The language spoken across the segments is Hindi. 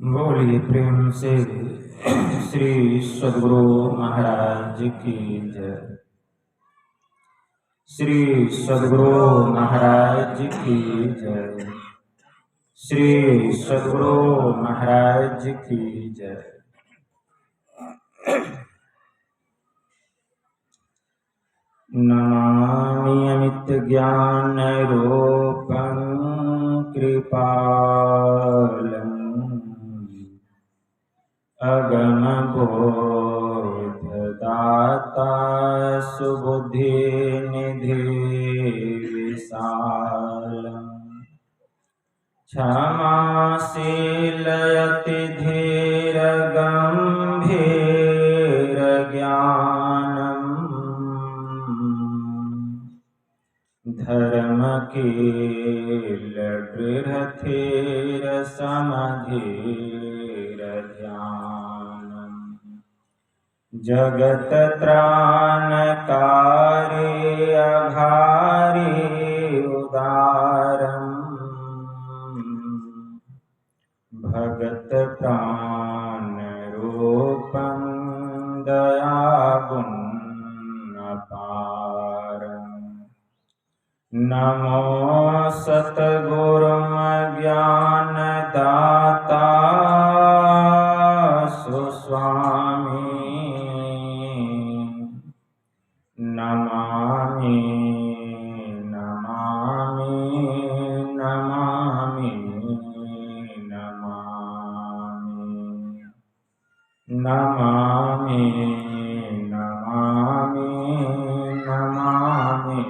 बोलिए प्रेम से श्री सद्गुरु महाराज की जय। श्री सद्गुरु महाराज की जय। श्री सद्गुरु महाराज की जय। नमामि अमित ज्ञान रूपं कृपालम् अगम बोधदाता सुबुद्धि निधि विशालम् क्षमाशील अति धीर गंभीर ज्ञानम् धर्म कील दृढ़ थीर समधीर ध्यानम् जगत त्राणकारी अघारी उदारम् भगत प्राण रूपं दयागुण अपारम् नमो सतगुरुं ज्ञान दाता सुस्वामी नमामि नमामि नमामि नमामि नमामि नमामि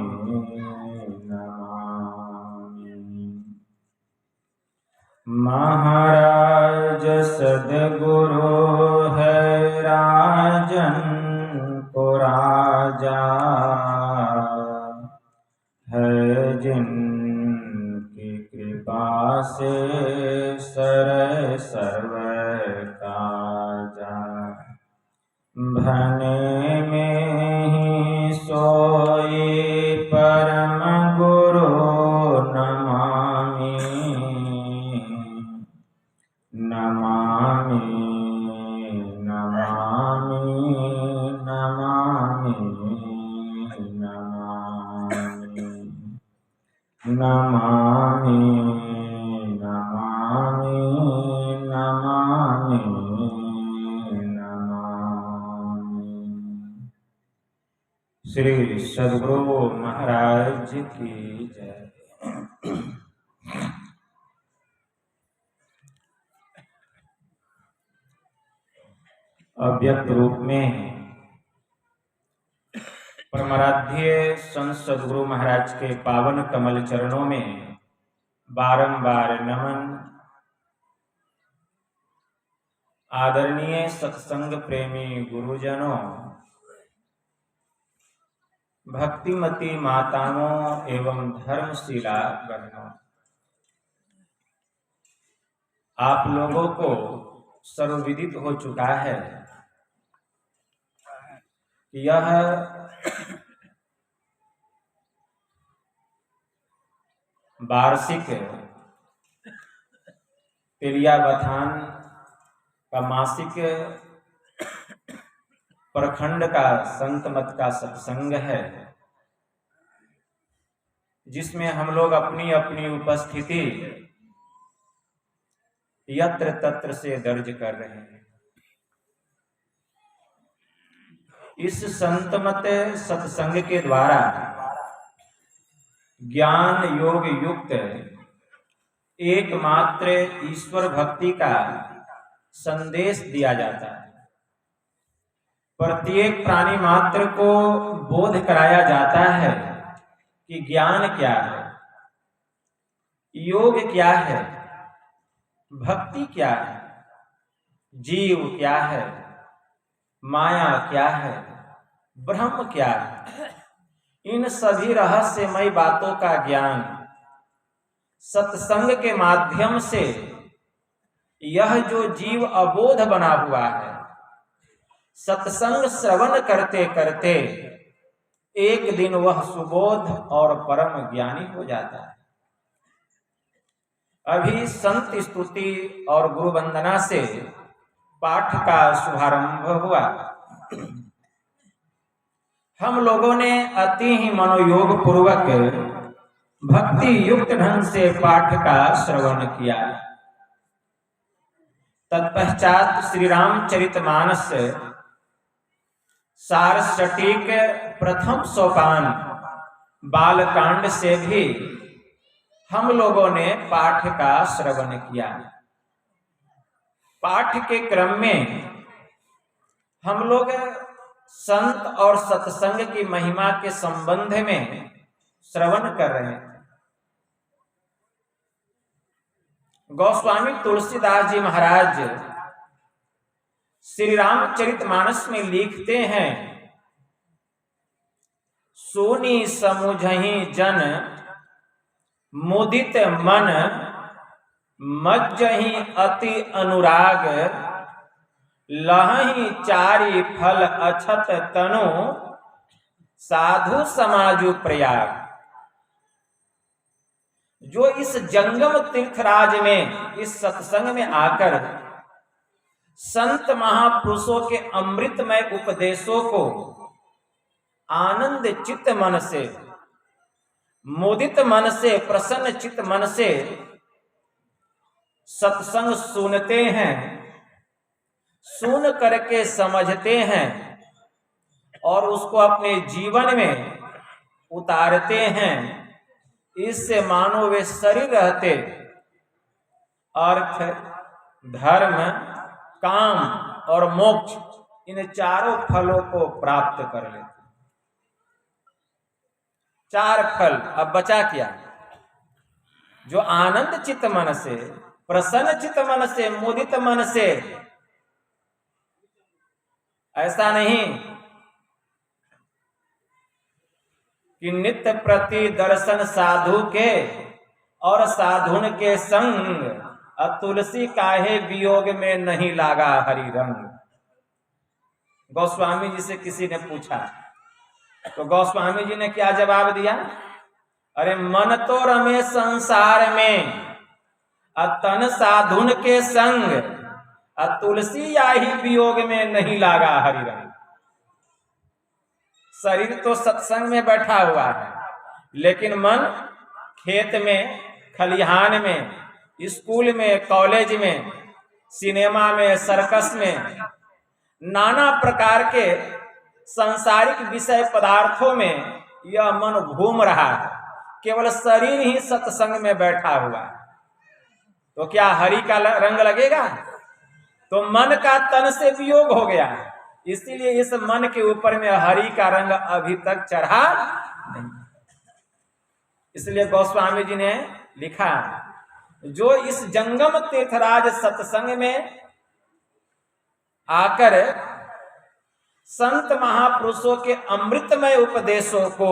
नमामि। महाराज सद्गुरु है राजन को राजा है जिनकी कृपा से सरय सर्व काजा भने में ही सोई परम गुरु नमामि नमामि नमामि नमामि नमामि नमामि नमामि नमामि नमामि। श्री सद्गुरु महाराज की जय। अव्यक्त रूप में परमाराध्य संत सद्गुरु महाराज के पावन कमल चरणों में बारंबार नमन। आदरणीय सत्संग प्रेमी गुरुजनों, भक्तिमती माताओं एवं धर्मशिला बहनों, आप लोगों को सर्वविदित हो चुका है कि यह वार्षिक तिलियाबथान का मासिक प्रखंड का संत मत का सत्संग है, जिसमें हम लोग अपनी अपनी उपस्थिति यत्र तत्र से दर्ज कर रहे हैं। इस संत मत सत्संग के द्वारा ज्ञान योग युक्त एकमात्र ईश्वर भक्ति का संदेश दिया जाता है। प्रत्येक प्राणी मात्र को बोध कराया जाता है कि ज्ञान क्या है, योग क्या है, भक्ति क्या है, जीव क्या है, माया क्या है, ब्रह्म क्या है। इन सभी रहस्यमय बातों का ज्ञान सत्संग के माध्यम से यह जो जीव अबोध बना हुआ है, सत्संग श्रवण करते करते एक दिन वह सुबोध और परम ज्ञानी हो जाता है। अभी संत स्तुति और गुरु वंदना से पाठ का शुभारंभ हुआ। हम लोगों ने अति ही मनोयोग पूर्वक भक्ति युक्त ढंग से पाठ का श्रवण किया। तत्पश्चात श्री रामचरितमानस सार सटीक प्रथम सोपान बालकांड से भी हम लोगों ने पाठ का श्रवण किया। पाठ के क्रम में हम लोग संत और सत्संग की महिमा के संबंध में श्रवण कर रहे हैं। गोस्वामी तुलसीदास जी महाराज श्री रामचरितमानस में लिखते हैं, सुनी समुझहि जन मुदित मन, मज्जहि अति अनुराग, लहहि चारि फल अछत तनु, साधु समाजु प्रयाग। जो इस जंगम तीर्थराज में, इस सत्संग में आकर संत महापुरुषों के अमृतमय उपदेशों को आनंद चित्त मन से, मुदित मन से, प्रसन्न चित्त मन से सत्संग सुनते हैं, सुन करके समझते हैं और उसको अपने जीवन में उतारते हैं, इससे मानो वे शरीर रहते अर्थ, धर्म, काम और मोक्ष इन चारों फलों को प्राप्त कर लेते। चार फल अब बचा क्या? जो आनंद चित्त मन से, प्रसन्न चित्त मन से, मुदित मन से, ऐसा नहीं कि नित्य प्रति दर्शन साधु के और साधुन के संग, तुलसी काहे वियोग में नहीं लागा हरि रंग। गोस्वामी जी से किसी ने पूछा तो गोस्वामी जी ने क्या जवाब दिया? अरे मन तो रमे संसार में, तन साधुन के संग, तुलसी याही वियोग में नहीं लागा हरि रंग। शरीर तो सत्संग में बैठा हुआ है, लेकिन मन खेत में, खलिहान में, स्कूल में, कॉलेज में, सिनेमा में, सर्कस में, नाना प्रकार के सांसारिक विषय पदार्थों में यह मन घूम रहा है। केवल शरीर ही सत्संग में बैठा हुआ है, तो क्या हरि का रंग लगेगा? तो मन का तन से वियोग हो गया है, इसीलिए इस मन के ऊपर में हरि का रंग अभी तक चढ़ा नहीं। इसलिए गोस्वामी जी ने लिखा, जो इस जंगम तीर्थराज सत्संग में आकर संत महापुरुषों के अमृतमय उपदेशों को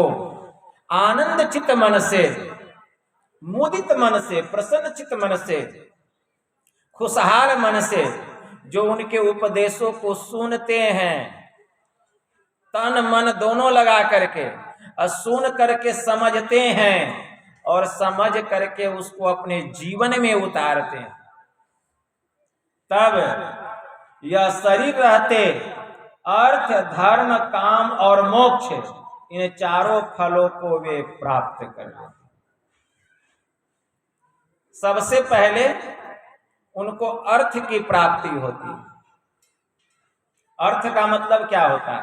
आनंद चित्त मन से, मुदित मन से, प्रसन्न चित्त मन से, खुशहाल मन से जो उनके उपदेशों को सुनते हैं, तन मन दोनों लगा करके और सुन करके समझते हैं और समझ करके उसको अपने जीवन में उतारते हैं, तब यह शरीर रहते अर्थ, धर्म, काम और मोक्ष इन चारों फलों को वे प्राप्त कर लेते। सबसे पहले उनको अर्थ की प्राप्ति होती है। अर्थ का मतलब क्या होता है?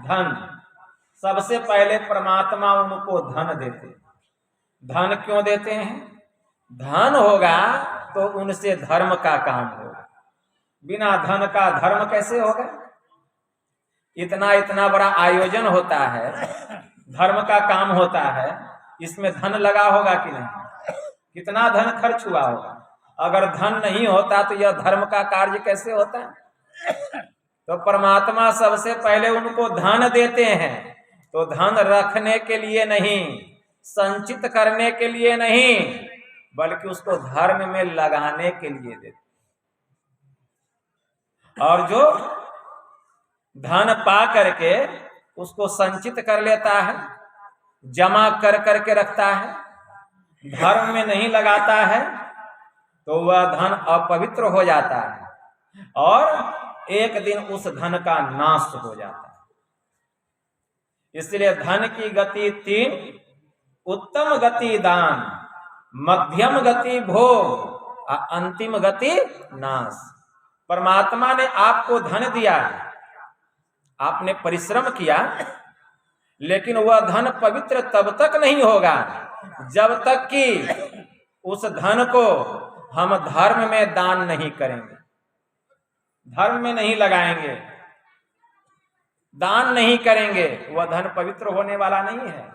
धन। सबसे पहले परमात्मा उनको धन देते। धन क्यों देते हैं? धन होगा तो उनसे धर्म का काम होगा। बिना धन का धर्म कैसे होगा? इतना इतना बड़ा आयोजन होता है, धर्म का काम होता है, इसमें धन लगा होगा कि नहीं? कितना धन खर्च हुआ होगा? अगर धन नहीं होता तो यह धर्म का कार्य कैसे होता? तो परमात्मा सबसे पहले उनको धन देते हैं, तो धन रखने के लिए नहीं, संचित करने के लिए नहीं, बल्कि उसको धर्म में लगाने के लिए देते। और जो धन पा करके उसको संचित कर लेता है, जमा कर करके रखता है, धर्म में नहीं लगाता है, तो वह धन अपवित्र हो जाता है और एक दिन उस धन का नाश हो जाता है। इसलिए धन की गति 3, उत्तम गति दान, मध्यम गति भोग और अंतिम गति नाश। परमात्मा ने आपको धन दिया, आपने परिश्रम किया, लेकिन वह धन पवित्र तब तक नहीं होगा जब तक कि उस धन को हम धर्म में दान नहीं करेंगे, धर्म में नहीं लगाएंगे, दान नहीं करेंगे, वह धन पवित्र होने वाला नहीं है।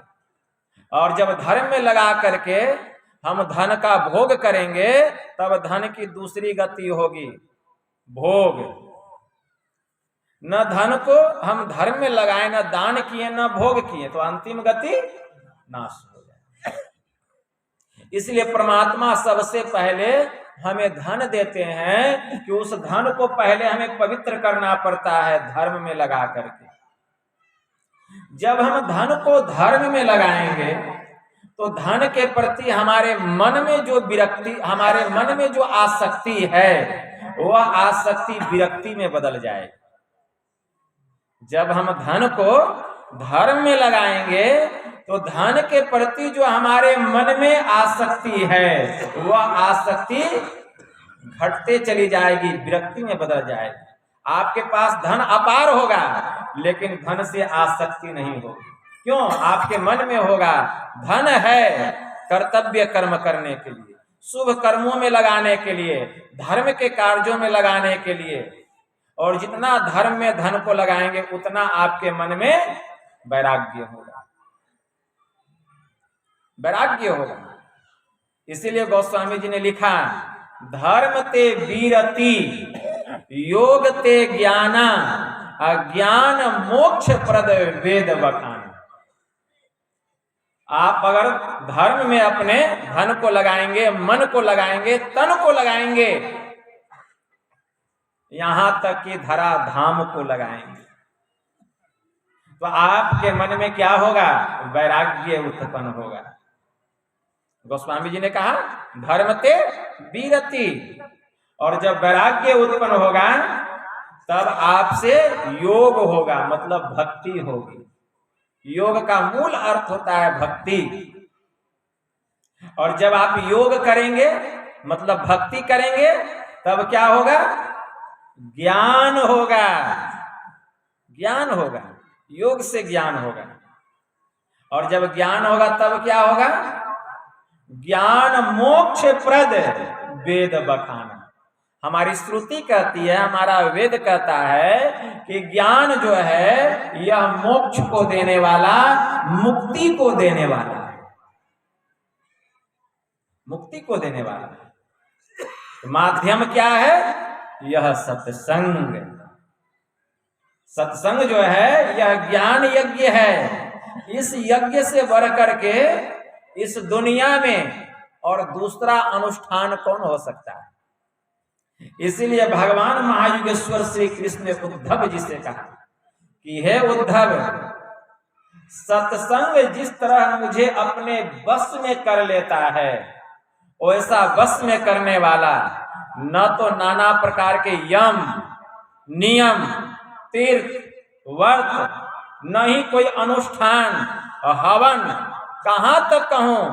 और जब धर्म में लगा करके हम धन का भोग करेंगे तब धन की दूसरी गति होगी भोग। न धन को हम धर्म में लगाए, न दान किए, न भोग किए, तो अंतिम गति नाश हो जाए। इसलिए परमात्मा सबसे पहले हमें धन देते हैं कि उस धन को पहले हमें पवित्र करना पड़ता है धर्म में लगा करके। जब हम धन को धर्म में लगाएंगे तो धन के प्रति हमारे मन में जो विरक्ति, हमारे मन में जो आसक्ति है, वह आसक्ति विरक्ति में बदल जाएगी। जब हम धन को धर्म में लगाएंगे तो धन के प्रति जो हमारे मन में आसक्ति है, वह आसक्ति घटते चली जाएगी, विरक्ति में बदल जाएगी। आपके पास धन अपार होगा लेकिन धन से आसक्ति नहीं होगी। क्यों? आपके मन में होगा धन है कर्तव्य कर्म करने के लिए, शुभ कर्मों में लगाने के लिए, धर्म के कार्यों में लगाने के लिए। और जितना धर्म में धन को लगाएंगे उतना आपके मन में वैराग्य होगा, वैराग्य होगा। इसीलिए गोस्वामी जी ने लिखा, धर्म ते वीरति योग ते ज्ञाना अज्ञान मोक्ष प्रद वेद बखान। आप अगर धर्म में अपने धन को लगाएंगे, मन को लगाएंगे, तन को लगाएंगे, यहां तक कि धरा धाम को लगाएंगे, तो आपके मन में क्या होगा? वैराग्य उत्पन्न होगा। गोस्वामी जी ने कहा धर्म ते वीरति, और जब वैराग्य उत्पन्न होगा तब आपसे योग होगा, मतलब भक्ति होगी। योग का मूल अर्थ होता है भक्ति। और जब आप योग करेंगे मतलब भक्ति करेंगे तब क्या होगा? ज्ञान होगा, ज्ञान होगा, योग से ज्ञान होगा। और जब ज्ञान होगा तब क्या होगा? ज्ञान मोक्ष प्रद वेद बखान। हमारी श्रुति कहती है, हमारा वेद कहता है कि ज्ञान जो है यह मोक्ष को देने वाला, मुक्ति को देने वाला है, मुक्ति को देने वाला है। माध्यम क्या है? यह सत्संग। सत्संग जो है यह ज्ञान यज्ञ है। इस यज्ञ से बढ़ करके इस दुनिया में और दूसरा अनुष्ठान कौन हो सकता है? इसीलिए भगवान महायुगेश्वर श्री कृष्ण ने उद्धव जी से कहा कि हे उद्धव, सत्संग जिस तरह मुझे अपने बस में कर लेता है, वैसा बस में करने वाला न तो नाना प्रकार के यम, नियम, तीर्थ, व्रत, न ही कोई अनुष्ठान, हवन, कहां तक कहूं,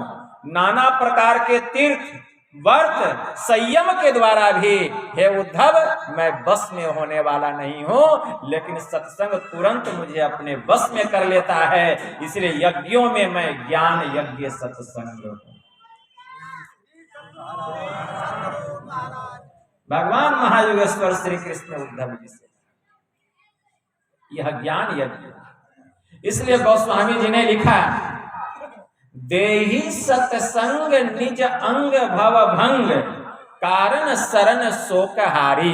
नाना प्रकार के तीर्थ, व्रत, संयम के द्वारा भी हे उद्धव मैं बस में होने वाला नहीं हूं, लेकिन सत्संग तुरंत मुझे अपने बस में कर लेता है। इसलिए यज्ञों में मैं ज्ञान यज्ञ सत्संग हूं। भगवान महायुगेश्वर श्री कृष्ण उद्धव जी से यह ज्ञान यज्ञ। इसलिए गोस्वामी जी ने लिखा, देहि सत्संग निज अंग भव भंग कारण शरण शोकहारी।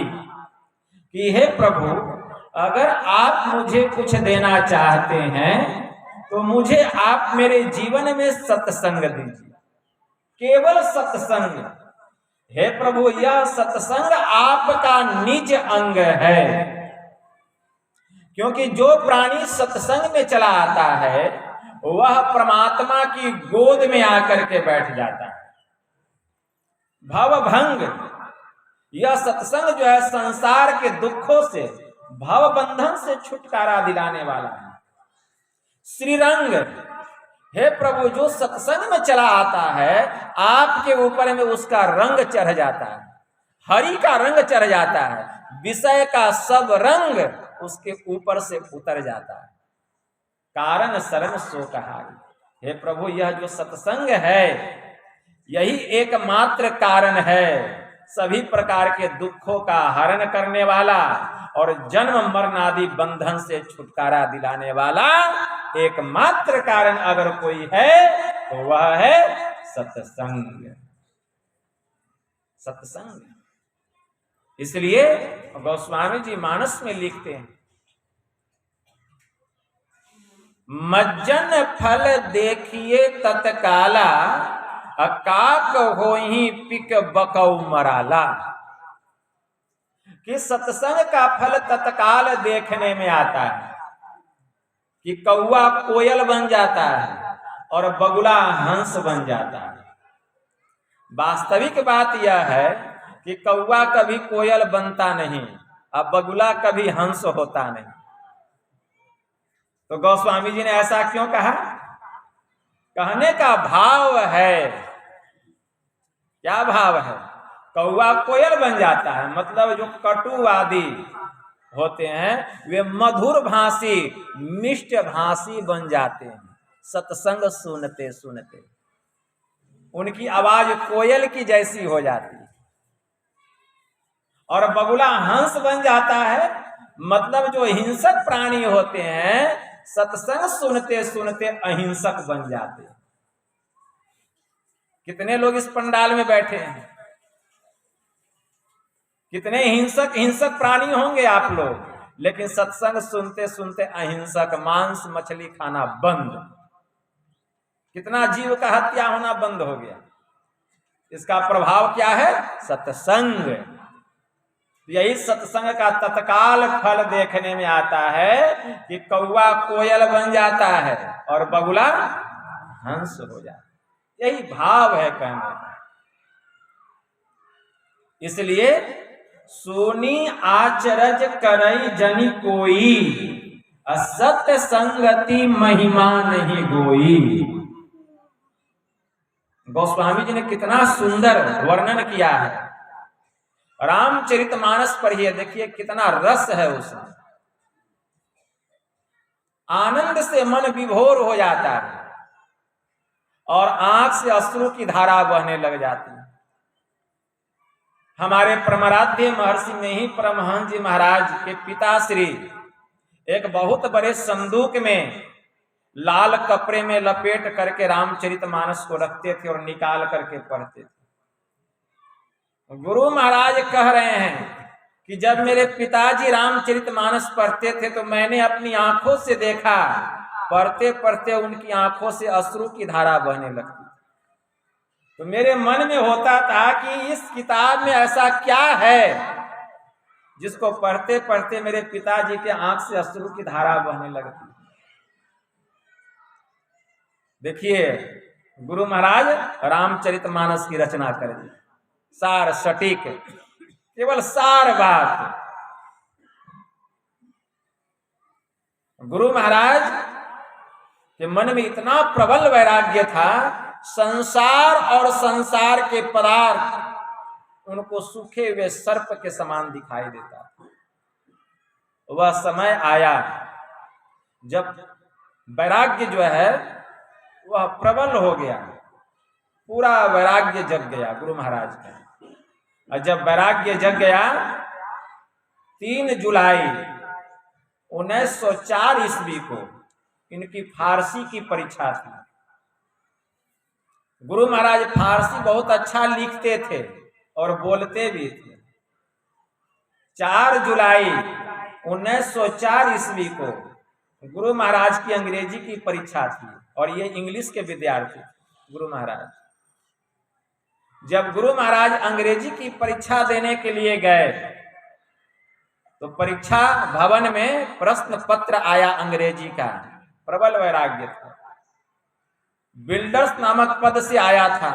कि हे प्रभु, अगर आप मुझे कुछ देना चाहते हैं तो मुझे आप मेरे जीवन में सत्संग दीजिए, केवल सत्संग। हे प्रभु, यह सत्संग आपका निज अंग है, क्योंकि जो प्राणी सत्संग में चला आता है वह परमात्मा की गोद में आकर के बैठ जाता है। भवभंग, यह सत्संग जो है संसार के दुखों से, भव बंधन से छुटकारा दिलाने वाला है। श्रीरंग, हे प्रभु, जो सत्संग में चला आता है आपके ऊपर में उसका रंग चढ़ जाता है, हरि का रंग चढ़ जाता है, विषय का सब रंग उसके ऊपर से उतर जाता है। कारण शरण सो कहारी, हे प्रभु, यह जो सत्संग है यही एकमात्र कारण है सभी प्रकार के दुखों का हरण करने वाला और जन्म मरण आदि बंधन से छुटकारा दिलाने वाला एकमात्र कारण अगर कोई है तो वह है सत्संग। सत्संग। इसलिए गोस्वामी जी मानस में लिखते हैं, मज्जन फल देखिए तत्काला, अकाक होहि पिक बकौ मराला। कि सत्संग का फल तत्काल देखने में आता है कि कौआ कोयल बन जाता है और बगुला हंस बन जाता है। वास्तविक बात यह है कि कौआ कभी कोयल बनता नहीं और बगुला कभी हंस होता नहीं। तो गोस्वामी जी ने ऐसा क्यों कहा? कहने का भाव है, क्या भाव है? कौआ कोयल बन जाता है मतलब जो कटु आदि होते हैं वे मधुर भाषी, मिष्ट भाषी बन जाते हैं सत्संग सुनते सुनते। उनकी आवाज कोयल की जैसी हो जाती है। और बगुला हंस बन जाता है मतलब जो हिंसक प्राणी होते हैं सत्संग सुनते सुनते अहिंसक बन जाते हैं। कितने लोग इस पंडाल में बैठे हैं, कितने हिंसक प्राणी होंगे आप लोग, लेकिन सत्संग सुनते सुनते अहिंसक, मांस मछली खाना बंद, कितना जीव का हत्या होना बंद हो गया। इसका प्रभाव क्या है? सत्संग। यही सत्संग का तत्काल फल देखने में आता है कि कौआ कोयल बन जाता है और बगुला हंस हो जाता है। यही भाव है कहने का। इसलिए सोनी आचरज करई जनि कोई, असत्य संगति महिमा नहीं गोई। गोस्वामी जी ने कितना सुंदर वर्णन किया है रामचरितमानस पढ़िए, देखिए कितना रस है उसमें। आनंद से मन विभोर हो जाता है और आंख से अश्रु की धारा बहने लग जाती है। हमारे परमाराध्य महर्षि में ही परमहंस जी महाराज के पिताश्री एक बहुत बड़े संदूक में लाल कपड़े में लपेट करके रामचरितमानस को रखते थे और निकाल करके पढ़ते थे। गुरु महाराज कह रहे हैं कि जब मेरे पिताजी रामचरितमानस पढ़ते थे तो मैंने अपनी आंखों से देखा, पढ़ते पढ़ते उनकी आंखों से अश्रु की धारा बहने लगती। तो मेरे मन में होता था कि इस किताब में ऐसा क्या है जिसको पढ़ते पढ़ते मेरे पिताजी के आंख से अश्रु की धारा बहने लगती। देखिए गुरु महाराज रामचरितमानस की रचना करें, सार सटीक, केवल सार बात। गुरु महाराज के मन में इतना प्रबल वैराग्य था, संसार और संसार के पदार्थ उनको सूखे हुए सर्प के समान दिखाई देता। वह समय आया जब वैराग्य जो है वह प्रबल हो गया, पूरा वैराग्य जग गया गुरु महाराज का। और जब वैराग्य जग गया 3 जुलाई 1904 ईस्वी को इनकी फारसी की परीक्षा थी। गुरु महाराज फारसी बहुत अच्छा लिखते थे और बोलते भी थे। 4 जुलाई 1904 ईस्वी को गुरु महाराज की अंग्रेजी की परीक्षा थी और ये इंग्लिश के विद्यार्थी गुरु महाराज। जब गुरु महाराज अंग्रेजी की परीक्षा देने के लिए गए तो परीक्षा भवन में प्रश्न पत्र आया अंग्रेजी का, प्रबल वैराग्य था। बिल्डर्स नामक पद से आया था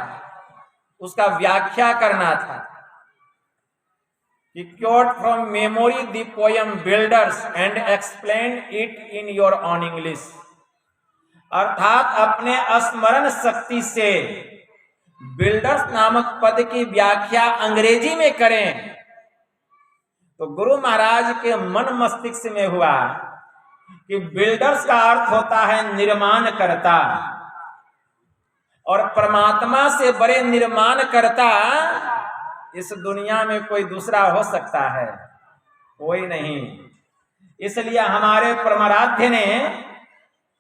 उसका व्याख्या करना था। He quote from memory the poem Builders and explained it in your own English. अर्थात अपने स्मरण शक्ति से बिल्डर्स नामक पद की व्याख्या अंग्रेजी में करें। तो गुरु महाराज के मन मस्तिष्क में हुआ कि बिल्डर्स का अर्थ होता है निर्माण करता, और परमात्मा से बड़े निर्माण करता इस दुनिया में कोई दूसरा हो सकता है? कोई नहीं। इसलिए हमारे परमाराध्य ने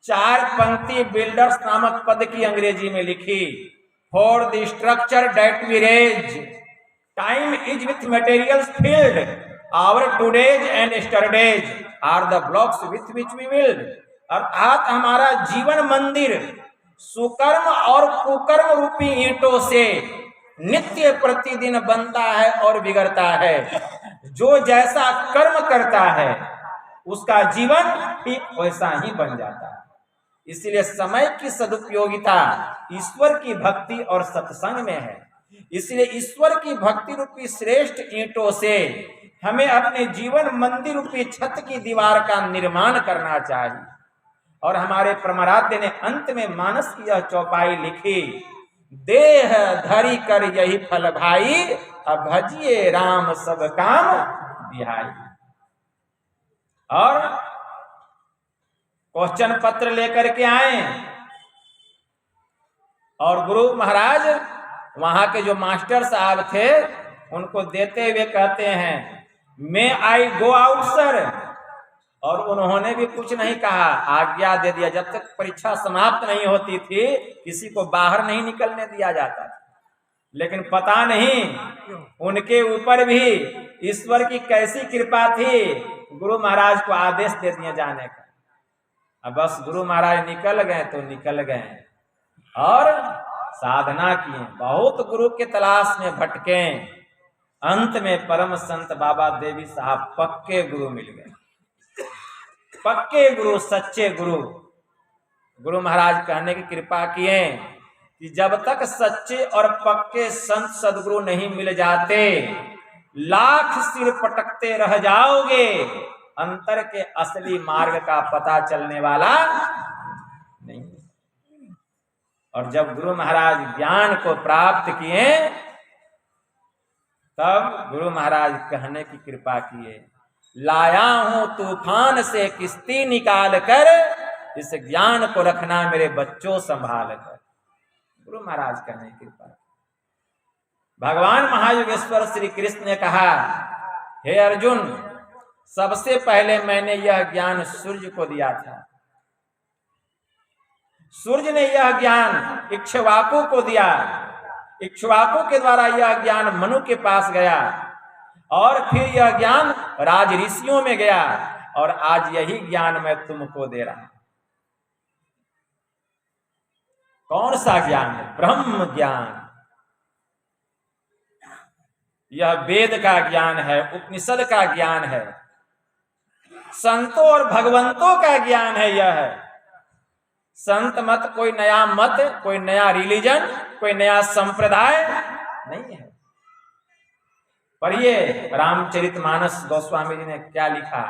4 पंक्ति बिल्डर्स नामक पद की अंग्रेजी में लिखी। For the structure that we raise, time is with materials filled, our todays and yesterdays are the blocks with which we build. अर्थात हमारा जीवन मंदिर सुकर्म और कुकर्म रूपी ईंटों से नित्य प्रतिदिन बनता है और बिगड़ता है। जो जैसा कर्म करता है उसका जीवन ठीक वैसा ही बन जाता है। इसलिए समय की सदुपयोगिता ईश्वर की भक्ति और सत्संग में है। इसलिए ईश्वर की भक्ति रूपी श्रेष्ठ ईंटों से हमें अपने जीवन मंदिर रूपी छत की दीवार का निर्माण करना चाहिए। और हमारे परमाराध्य ने अंत में मानस की यह चौपाई लिखी, देह धरी कर यही फल भाई, अब भजिए राम सब काम बिहाई। और क्वेश्चन पत्र लेकर के आए और गुरु महाराज वहां के जो मास्टर साहब थे उनको देते हुए कहते हैं, मे आई गो आउट सर। और उन्होंने भी कुछ नहीं कहा, आज्ञा दे दिया। जब तक परीक्षा समाप्त नहीं होती थी किसी को बाहर नहीं निकलने दिया जाता था। लेकिन पता नहीं उनके ऊपर भी ईश्वर की कैसी कृपा थी, गुरु महाराज को आदेश दे दिए जाने का। अब बस गुरु महाराज निकल गए तो निकल गए और साधना किए। बहुत गुरु के तलाश में भटके, अंत में परम संत बाबा देवी साहब पक्के गुरु मिल गए। पक्के गुरु, सच्चे गुरु। गुरु महाराज कहने की कृपा किए कि जब तक सच्चे और पक्के संत सदगुरु नहीं मिल जाते, लाख सिर पटकते रह जाओगे, अंतर के असली मार्ग का पता चलने वाला नहीं। और जब गुरु महाराज ज्ञान को प्राप्त किए तब गुरु महाराज कहने की कृपा किए, लाया हूं तूफान से किश्ती निकाल कर, इस ज्ञान को रखना मेरे बच्चों संभाल कर। गुरु महाराज कहने की कृपा। भगवान महायोगेश्वर श्री कृष्ण ने कहा, हे अर्जुन, सबसे पहले मैंने यह ज्ञान सूर्य को दिया था। सूर्य ने यह ज्ञान इक्ष्वाकु को दिया। इक्ष्वाकु के द्वारा यह ज्ञान मनु के पास गया और फिर यह ज्ञान राज ऋषियों में गया और आज यही ज्ञान मैं तुमको दे रहा हूं। कौन सा ज्ञान है? ब्रह्म ज्ञान। यह वेद का ज्ञान है, उपनिषद का ज्ञान है, संतों और भगवंतों का ज्ञान है। यह है संत मत, कोई नया मत, कोई नया रिलीजन, कोई नया संप्रदाय नहीं है। पढ़िए रामचरितमानस गोस्वामी जी ने क्या लिखा,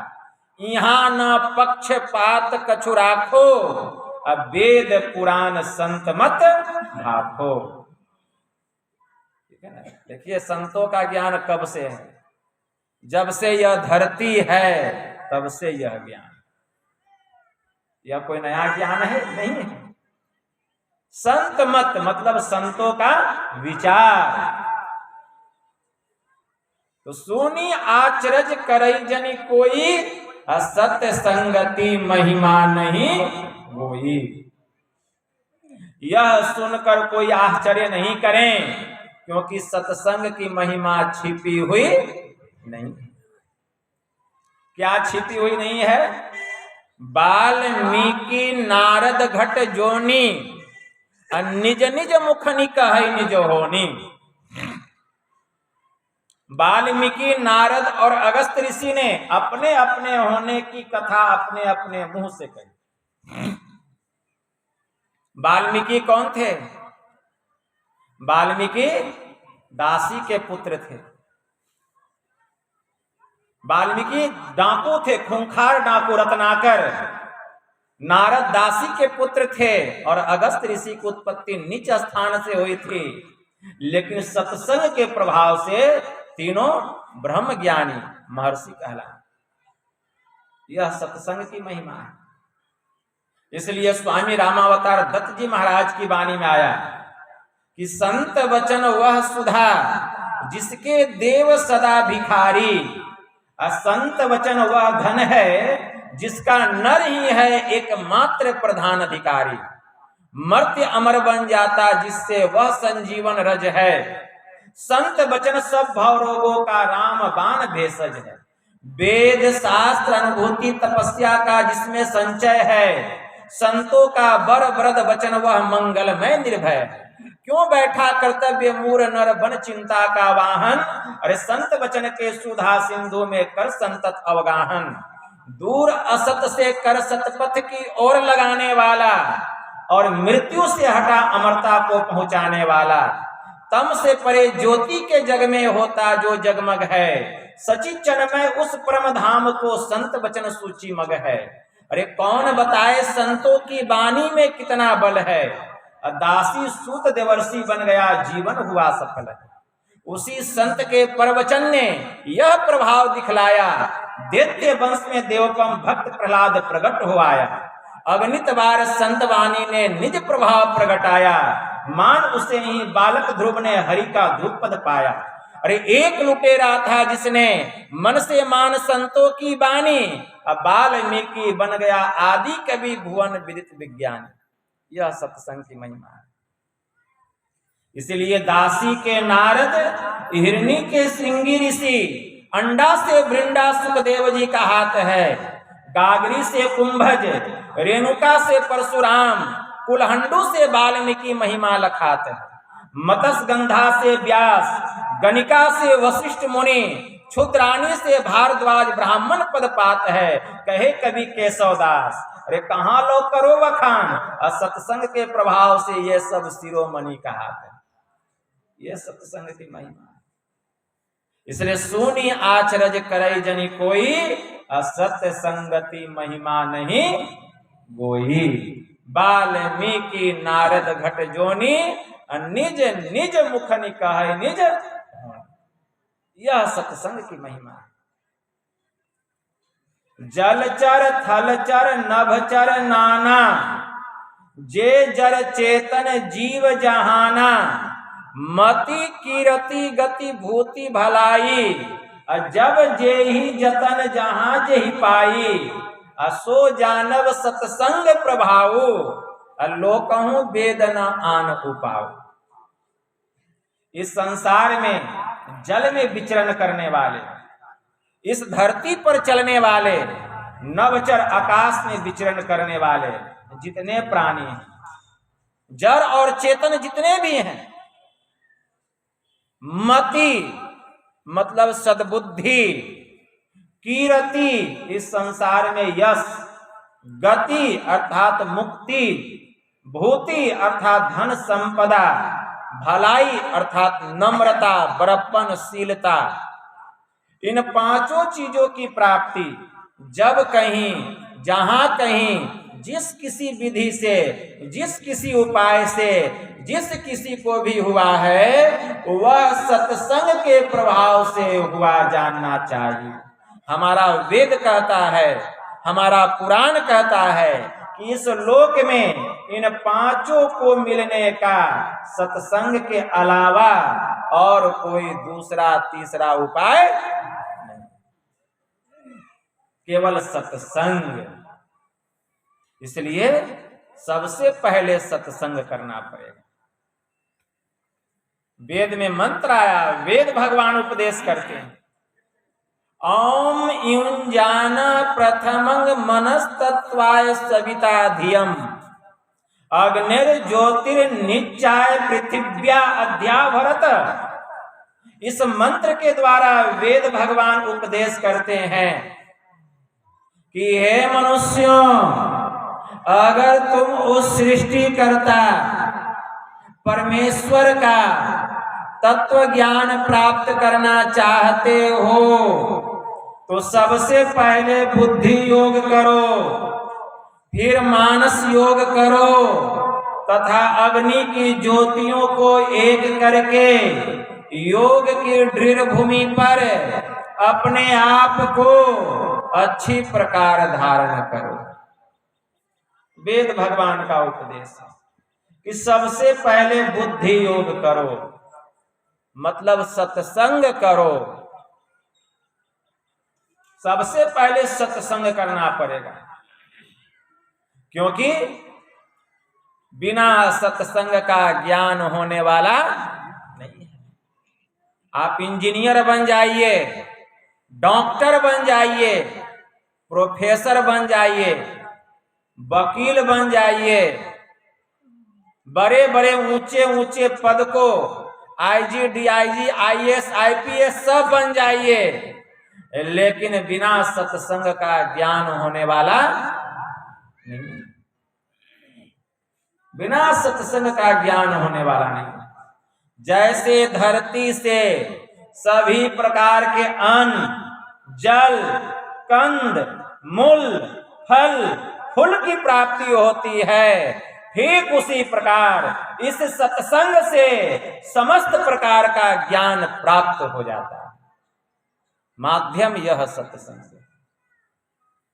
यहाँ न पक्षपात कछु राखो, अब वेद पुराण संत मत भाखो। ठीक है ना? देखिए संतों का ज्ञान कब से है? जब से यह धरती है तब से यह ज्ञान। यह कोई नया ज्ञान है? नहीं है। संत मत मतलब संतों का विचार। तो सुनी आचरज करई जनि कोई, असत्य संगति महिमा नहीं होई। यह सुनकर कोई आश्चर्य नहीं करें, क्योंकि सत्संग की महिमा छिपी हुई नहीं। क्या छिपी हुई नहीं है? वाल्मीकि नारद घट जोनी, निज निज मुखनि कहै निज होनी। वाल्मीकि, नारद और अगस्त ऋषि ने अपने अपने होने की कथा अपने अपने मुंह से कही। वाल्मीकि कौन थे? वाल्मीकि दासी के पुत्र थे। वाल्मीकि डाकू थे, खूंखार डाकू रत्नाकर। नारद दासी के पुत्र थे और अगस्त ऋषि की उत्पत्ति नीच स्थान से हुई थी, लेकिन सत्संग के प्रभाव से तीनों ब्रह्म ज्ञानी महर्षि कहलाए। यह सत्संग की महिमा है। इसलिए स्वामी रामावतार दत्त जी महाराज की वाणी में आया कि संत वचन वह सुधा जिसके देव सदा भिखारी। संत वचन वह धन है जिसका नर ही है एकमात्र प्रधान अधिकारी। मर्त्य अमर बन जाता जिससे वह संजीवन रज है। संत वचन सब भव रोगों का रामबाण भेषज है। वेद शास्त्र अनुभूति तपस्या का जिसमें संचय है। संतों का बर वरद वचन वह मंगलमय निर्भय। क्यों बैठा कर्तव्य मूर नर बन चिंता का वाहन। अरे संत वचन के सुधा सिंधु में कर संतत अवगाहन। दूर असत से कर सतपथ की ओर लगाने वाला और मृत्यु से हटा अमरता को पहुंचाने वाला। तम से परे ज्योति के जग में होता जो जगमग है। सचिचन में उस परम धाम को संत वचन सूची मग है। अरे कौन बताए संतों की वाणी में कितना बल है। दासी सूत देवर्षि बन गया जीवन हुआ सफल है। उसी संत के प्रवचन ने यह प्रभाव दिखलाया। दैत्य वंश में देवपम भक्त प्रहलाद प्रकट हो आया। अगणित बार संत वाणी ने निज प्रभाव प्रगटाया। मान उसे ही बालक ध्रुव ने हरि का ध्रुव पद पाया। अरे एक लुटेरा था जिसने मन से मान संतों की बानी। अब वाल्मीकि बन गया आदि कवि भुवन विदित विज्ञानी। यह सत्संग की महिमा है। इसलिए दासी के नारद, हिरणी के श्रृंगी ऋषि, अंडा से वृंदा सुखदेव जी का हाथ है। गागरी से कुंभज, रेणुका से परशुराम, कुलहंडू से वाल्मीकि महिमा लखात है। मत्स्य गंधा से व्यास, गणिका से वशिष्ठ मुनि, क्षुद्रानी से भारद्वाज ब्राह्मण पद पात है। कहे कवि केशवदास, अरे कहाँ लोग करो बखान। सत्संग के प्रभाव से ये सब शिरोमणि का हाथ है। ये सत्संग की महिमा है। इसलिए सुनी आचरज करे जनि कोई। असत्य संगति महिमा नहीं गोई। वाल्मीकि नारद घट जोनी, निज निज मुख निकहै निज। यह सत्संग की महिमा है। जलचर थलचर नभचर नाना, जे जर चेतन जीव जहाना। मति कीरति गति भूति भलाई, जब जेहि जतन जहां जेहि पाई। असो जानव सत्संग प्रभाऊ, लोकहु वेद न आन उपाऊ। इस संसार में जल में विचरण करने वाले, इस धरती पर चलने वाले, नभचर आकाश में विचरण करने वाले जितने प्राणी हैं, जड़ और चेतन जितने भी हैं, मति मतलब सद्बुद्धि, कीरति इस संसार में यश, गति अर्थात मुक्ति, भूति अर्थात धन संपदा, भलाई अर्थात नम्रता बड़प्पन शीलता। इन पांचों चीजों की प्राप्ति जब कहीं जहां कहीं जिस किसी विधि से, जिस किसी उपाय से, जिस किसी को भी हुआ है वह सत्संग के प्रभाव से हुआ जानना चाहिए। हमारा वेद कहता है, हमारा पुराण कहता है कि इस लोक में इन पांचों को मिलने का सत्संग के अलावा और कोई दूसरा तीसरा उपाय नहीं, केवल सत्संग। इसलिए सबसे पहले सत्संग करना पड़ेगा। वेद में मंत्र आया, वेद भगवान उपदेश करते हैं। ओम युंजान प्रथमं मनस्तत्वाय सविता धियम, अग्निर ज्योतिर्निचाय पृथिव्या अध्याभरत। इस मंत्र के द्वारा वेद भगवान उपदेश करते हैं कि हे मनुष्यों, अगर तुम उस सृष्टिकर्ता परमेश्वर का तत्व ज्ञान प्राप्त करना चाहते हो तो सबसे पहले बुद्धि योग करो, फिर मानस योग करो तथा अग्नि की ज्योतियों को एक करके योग की दृढ़ भूमि पर अपने आप को अच्छी प्रकार धारण करो। वेद भगवान का उपदेश है कि सबसे पहले बुद्धि योग करो, मतलब सत्संग करो। सबसे पहले सत्संग करना पड़ेगा, क्योंकि बिना सत्संग का ज्ञान होने वाला नहीं है। आप इंजीनियर बन जाइए, डॉक्टर बन जाइए, प्रोफेसर बन जाइए, वकील बन जाइए, बड़े बड़े ऊंचे ऊंचे पद को आईजी, डीआईजी, आईएएस, आईपीएस सब बन जाइए, लेकिन बिना सत्संग का ज्ञान होने वाला नहीं, बिना सत्संग का ज्ञान होने वाला नहीं। जैसे धरती से सभी प्रकार के अन्न, जल, कंद, मूल, फल, फूल की प्राप्ति होती है, ठीक उसी प्रकार इस सत्संग से समस्त प्रकार का ज्ञान प्राप्त हो जाता है। माध्यम यह सत्संग है,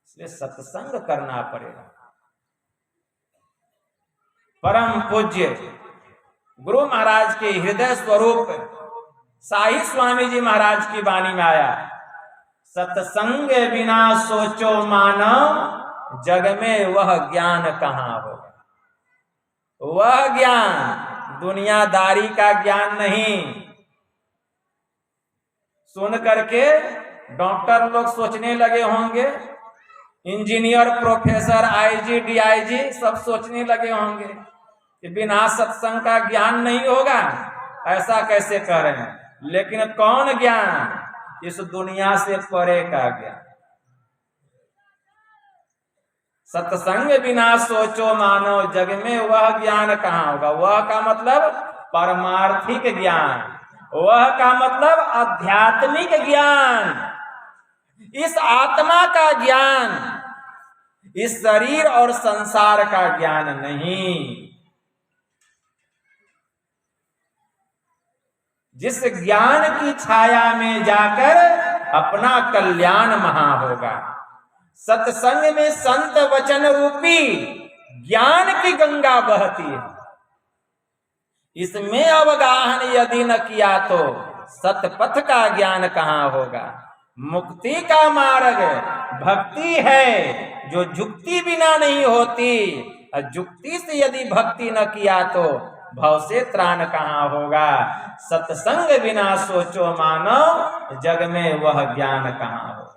इसलिए सत्संग करना पड़ेगा। परम पूज्य गुरु महाराज के हृदय स्वरूप शाही स्वामी जी महाराज की वाणी में आया, सत्संग बिना सोचो मानव जग में वह ज्ञान कहाँ होगा। वह ज्ञान दुनियादारी का ज्ञान नहीं। सुन करके डॉक्टर लोग सोचने लगे होंगे, इंजीनियर, प्रोफेसर, आईजी, डीआईजी सब सोचने लगे होंगे कि बिना सत्संग का ज्ञान नहीं होगा। ऐसा कैसे कह रहे हैं? लेकिन कौन ज्ञान? इस दुनिया से परे का ज्ञान। सत्संग बिना सोचो मानो जग में वह ज्ञान कहाँ होगा। वह का मतलब परमार्थिक ज्ञान, वह का मतलब आध्यात्मिक ज्ञान, इस आत्मा का ज्ञान, इस शरीर और संसार का ज्ञान नहीं। जिस ज्ञान की छाया में जाकर अपना कल्याण महा होगा। सत्संग में संत वचन रूपी ज्ञान की गंगा बहती है, इसमें अवगाहन यदि न किया तो सतपथ का ज्ञान कहाँ होगा। मुक्ति का मार्ग भक्ति है, जो जुक्ति बिना नहीं होती। जुक्ति से यदि भक्ति न किया तो भव से त्राण कहाँ होगा। सत्संग बिना सोचो मानव जग में वह ज्ञान कहाँ होगा।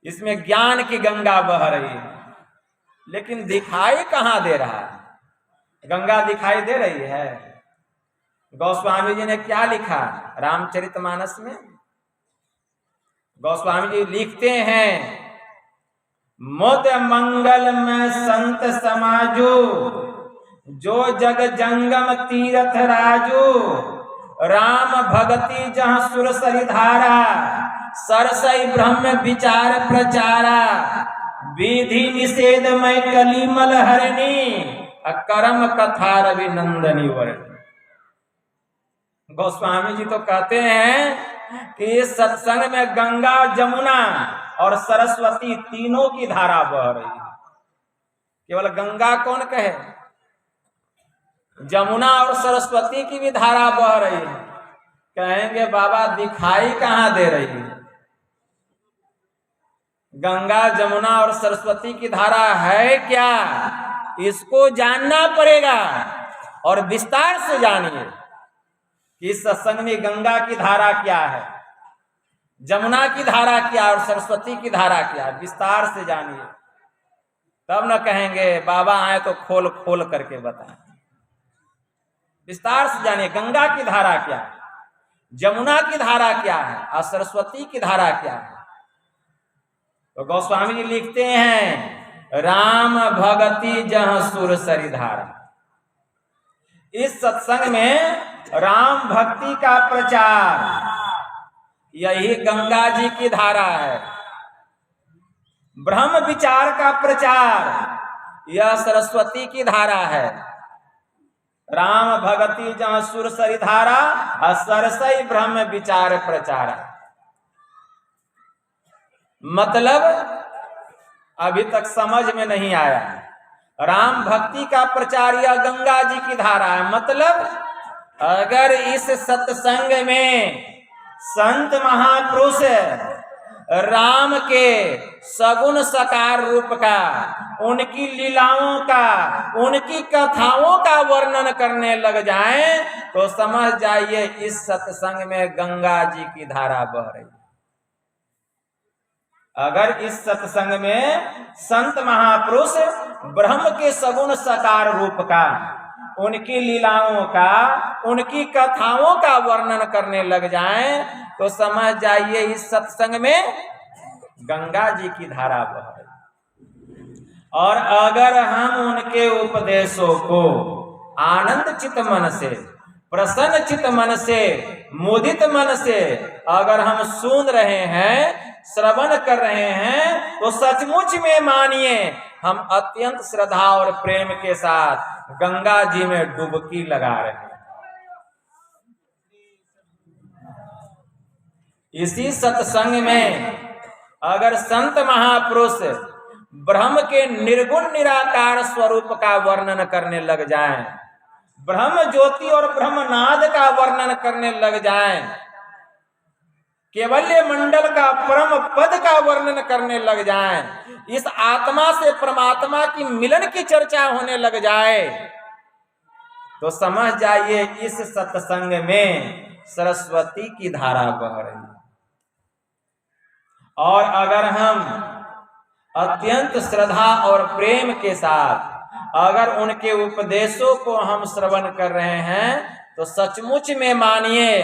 इसमें ज्ञान की गंगा बह रही है, लेकिन दिखाई कहाँ दे रहा है। गंगा दिखाई दे रही है। गोस्वामी जी ने क्या लिखा रामचरितमानस में? गोस्वामी जी लिखते हैं, मुद मंगल में संत समाजो, जो जग जंगम तीरथ राजो, राम भगति जहाँ सुर सरिधारा, सरसई ब्रह्म विचार प्रचारा, विधि निषेध में कलिमल हरणी, करम कथा रवि नंदनी वर्ण। गोस्वामी जी तो कहते हैं कि इस सत्संग में गंगा, जमुना और सरस्वती तीनों की धारा बह रही है। केवल गंगा कौन कहे, जमुना और सरस्वती की भी धारा बह रही है। कहेंगे बाबा दिखाई कहाँ दे रही है। गंगा, जमुना और सरस्वती की धारा है क्या, इसको जानना पड़ेगा। और विस्तार से जानिए कि इस सत्संग में गंगा की धारा क्या है, जमुना की धारा क्या और सरस्वती की धारा क्या है। विस्तार से जानिए, तब न कहेंगे बाबा आए तो खोल खोल करके बताएं। विस्तार से जानिए गंगा की धारा क्या है, जमुना की धारा क्या है और सरस्वती की धारा क्या है। तो गोस्वामी जी लिखते हैं, राम भगति जहाँ सुर सरिधारा। इस सत्संग में राम भक्ति का प्रचार, यही गंगा जी की धारा है। ब्रह्म विचार का प्रचार, यह सरस्वती की धारा है। राम भगति जहाँ सुर सरी धारा, सरसई ब्रह्म विचार प्रचार। मतलब अभी तक समझ में नहीं आया। राम भक्ति का प्रचार यह गंगा जी की धारा है। मतलब अगर इस सत्संग में संत महापुरुष राम के सगुण साकार रूप का, उनकी लीलाओं का, उनकी कथाओं का वर्णन करने लग जाएं, तो समझ जाइए इस सत्संग में गंगा जी की धारा बह रही है। अगर इस सत्संग में संत महापुरुष ब्रह्म के सगुण साकार रूप का, उनकी लीलाओं का, उनकी कथाओं का वर्णन करने लग जाएं, तो समझ जाइए इस सत्संग में गंगा जी की धारा बह रही। और अगर हम उनके उपदेशों को आनंद चित मन से, प्रसन्न चित मन से, मुदित मन से अगर हम सुन रहे हैं, श्रवण कर रहे हैं, तो सचमुच में मानिए हम अत्यंत श्रद्धा और प्रेम के साथ गंगा जी में डुबकी लगा रहे हैं। इसी सत्संग में अगर संत महापुरुष ब्रह्म के निर्गुण निराकार स्वरूप का वर्णन करने लग जाएं, ब्रह्म ज्योति और ब्रह्मनाद का वर्णन करने लग जाएं, केवल्य मंडल का परम पद का वर्णन करने लग जाएं, इस आत्मा से परमात्मा की मिलन की चर्चा होने लग जाए, तो समझ जाइए इस सत्संग में सरस्वती की धारा बह रही है। और अगर हम अत्यंत श्रद्धा और प्रेम के साथ अगर उनके उपदेशों को हम श्रवण कर रहे हैं, तो सचमुच में मानिए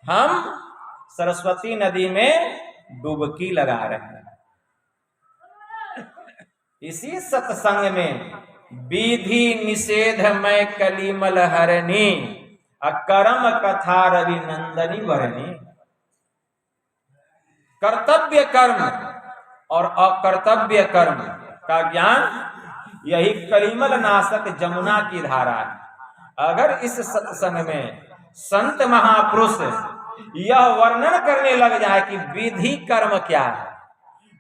हम सरस्वती नदी में डुबकी लगा रहे हैं। इसी सत्संग में विधि निषेध में कलिमल हरणी, अकर्म कथा रवि नंदनी वरणी। कर्तव्य कर्म और अकर्तव्य कर्म का ज्ञान, यही कलिमल नाशक जमुना की धारा है। अगर इस सत्संग में संत महापुरुष यह वर्णन करने लग जाए कि विधि कर्म क्या है,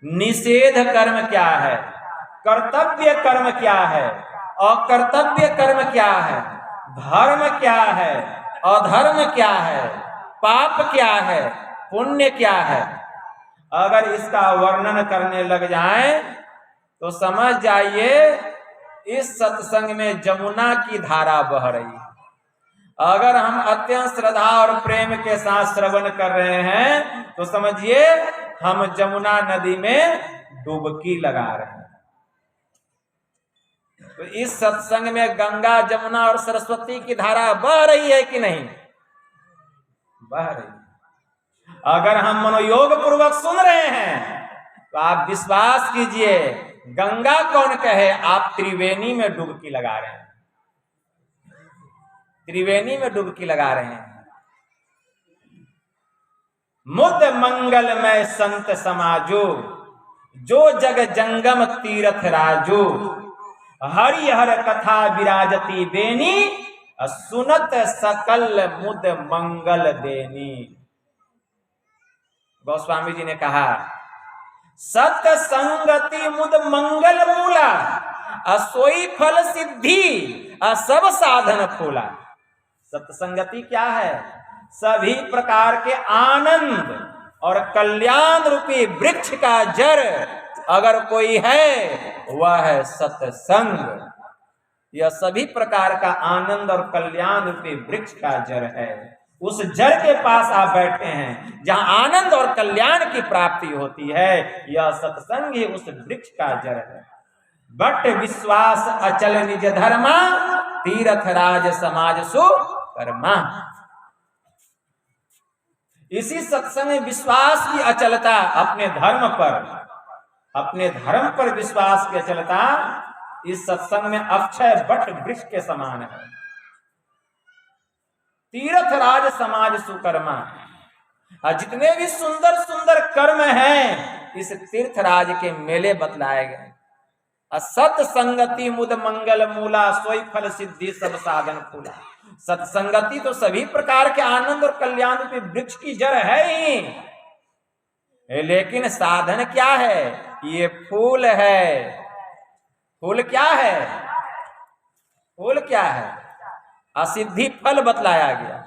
निषेध कर्म क्या है, कर्तव्य कर्म क्या है, अकर्तव्य कर्म क्या है, धर्म क्या है, अधर्म क्या है, पाप क्या है, पुण्य क्या है, अगर इसका वर्णन करने लग जाए, तो समझ जाइए इस सत्संग में जमुना की धारा बह रही है। अगर हम अत्यंत श्रद्धा और प्रेम के साथ श्रवण कर रहे हैं, तो समझिए हम जमुना नदी में डुबकी लगा रहे हैं। तो इस सत्संग में गंगा, जमुना और सरस्वती की धारा बह रही है कि नहीं? बह रही है। अगर हम मनोयोग पूर्वक सुन रहे हैं, तो आप विश्वास कीजिए गंगा कौन कहे, आप त्रिवेणी में डुबकी लगा रहे हैं। त्रिवेणी में डुबकी लगा रहे हैं। मुद मंगलमय संत समाजो, जो जग जंगम तीर्थ राजो, हरिहर कथा विराजती बेनी, सुनत सकल मुद मंगल देनी। गोस्वामी जी ने कहा, सत्य संगति मुद मंगल मूला, असोई फल सिद्धि सब साधन फूला। सत्संगति क्या है? सभी प्रकार के आनंद और कल्याण रूपी वृक्ष का जड़ अगर कोई है, वह है सत्संग। यह सभी प्रकार का आनंद और कल्याण रूपी वृक्ष का जड़ है। उस जड़ के पास आप बैठे हैं जहां आनंद और कल्याण की प्राप्ति होती है, यह सत्संग ही उस वृक्ष का जड़ है। बट विश्वास अचल निज धर्मा, तीर्थ राज समाज सु कर्मा। इसी सत्संग में विश्वास की अचलता, अपने धर्म पर विश्वास की अचलता इस सत्संग में अक्षय बट वृक्ष के समान है। तीर्थराज समाज सुकर्मा। और जितने भी सुंदर सुंदर कर्म हैं इस तीर्थराज के मेले बतलाए गए। सत्संगति मुद मंगल मूला, सोई फल सिद्धि सब साधन फूला। सत्संगति तो सभी प्रकार के आनंद और कल्याण के वृक्ष की जड़ है ही, लेकिन साधन क्या है? ये फूल है। फूल क्या है? फूल क्या है? असिद्धि फल बतलाया गया।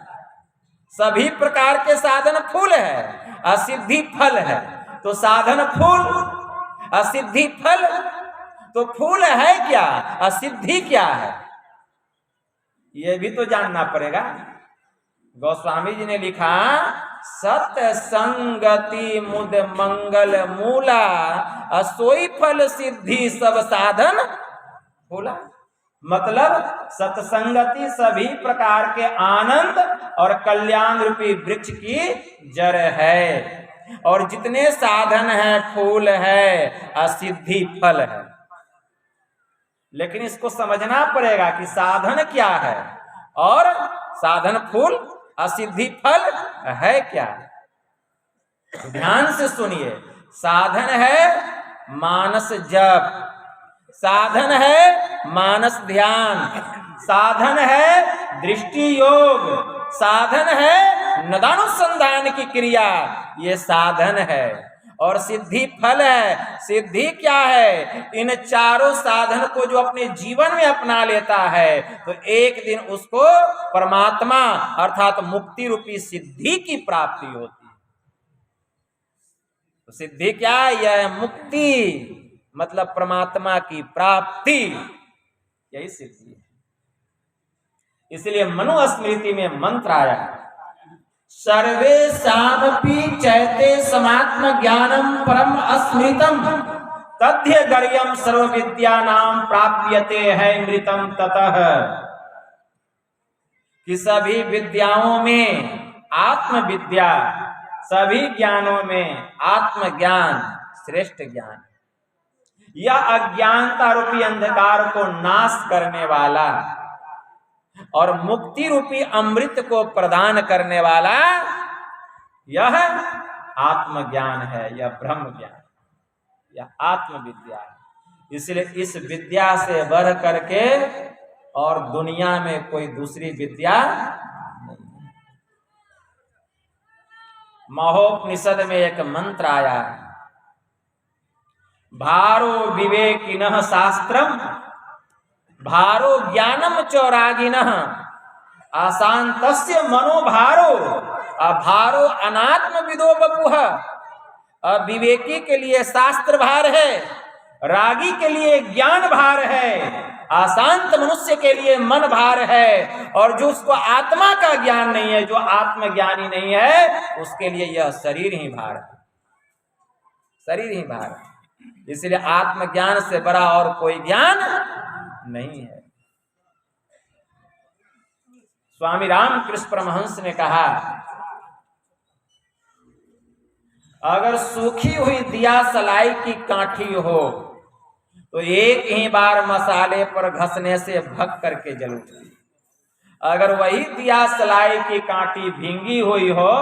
सभी प्रकार के साधन फूल है, असिद्धि फल है। तो साधन फूल, असिद्धि फल। तो फूल है क्या, असिद्धि क्या है, ये भी तो जानना पड़ेगा। गोस्वामी जी ने लिखा, सत्संगति मुद मंगल मूला, असोई फल सिद्धि सब साधन फूला। मतलब सत्संगति सभी प्रकार के आनंद और कल्याण रूपी वृक्ष की जड़ है, और जितने साधन है फूल है, असिद्धि फल है। लेकिन इसको समझना पड़ेगा कि साधन क्या है और साधन फूल असिद्धि फल है क्या। ध्यान से सुनिए, साधन है मानस जप, साधन है मानस ध्यान, साधन है दृष्टि योग, साधन है नदानुसंधान की क्रिया, ये साधन है। और सिद्धि फल है। सिद्धि क्या है? इन चारों साधन को जो अपने जीवन में अपना लेता है तो एक दिन उसको परमात्मा अर्थात मुक्ति रूपी सिद्धि की प्राप्ति होती है। तो सिद्धि क्या है? यह मुक्ति, मतलब परमात्मा की प्राप्ति, यही सिद्धि है। इसलिए मनुस्मृति में मंत्र आया, सर्वे सामपि चैते समात्म ज्ञानम परम अस्मृतम, तथ्य गर्यम सर्व विद्यानाम प्राप्यते है मृतम ततः। कि सभी विद्याओं में आत्मविद्या, सभी ज्ञानों में आत्मज्ञान श्रेष्ठ ज्ञान। यह अज्ञानता रूपी अंधकार को नाश करने वाला और मुक्ति रूपी अमृत को प्रदान करने वाला यह आत्मज्ञान है, यह ब्रह्म ज्ञान, यह आत्मविद्या है। इसलिए इस विद्या से बढ़ करके और दुनिया में कोई दूसरी विद्या नहीं। महोपनिषद में एक मंत्र आया, भारो विवेकिनः शास्त्रम, भारो ज्ञानम चौरागिनः, अशांतस्य मनोभारो, अभारो अनात्म विदो बपुः। अविवेकी के लिए शास्त्र भार है, रागी के लिए ज्ञान भार है, अशांत मनुष्य के लिए मन भार है, और जो उसको आत्मा का ज्ञान नहीं है, जो आत्मज्ञानी नहीं है, उसके लिए यह शरीर ही भार है, शरीर ही भार है। इसलिए आत्मज्ञान से बड़ा और कोई ज्ञान नहीं है। स्वामी रामकृष्ण परमहंस ने कहा, अगर सूखी हुई दिया सलाई की काठी हो तो एक ही बार मसाले पर घसने से भग करके जल उठती। अगर वही दिया सलाई की काठी भींगी हुई हो,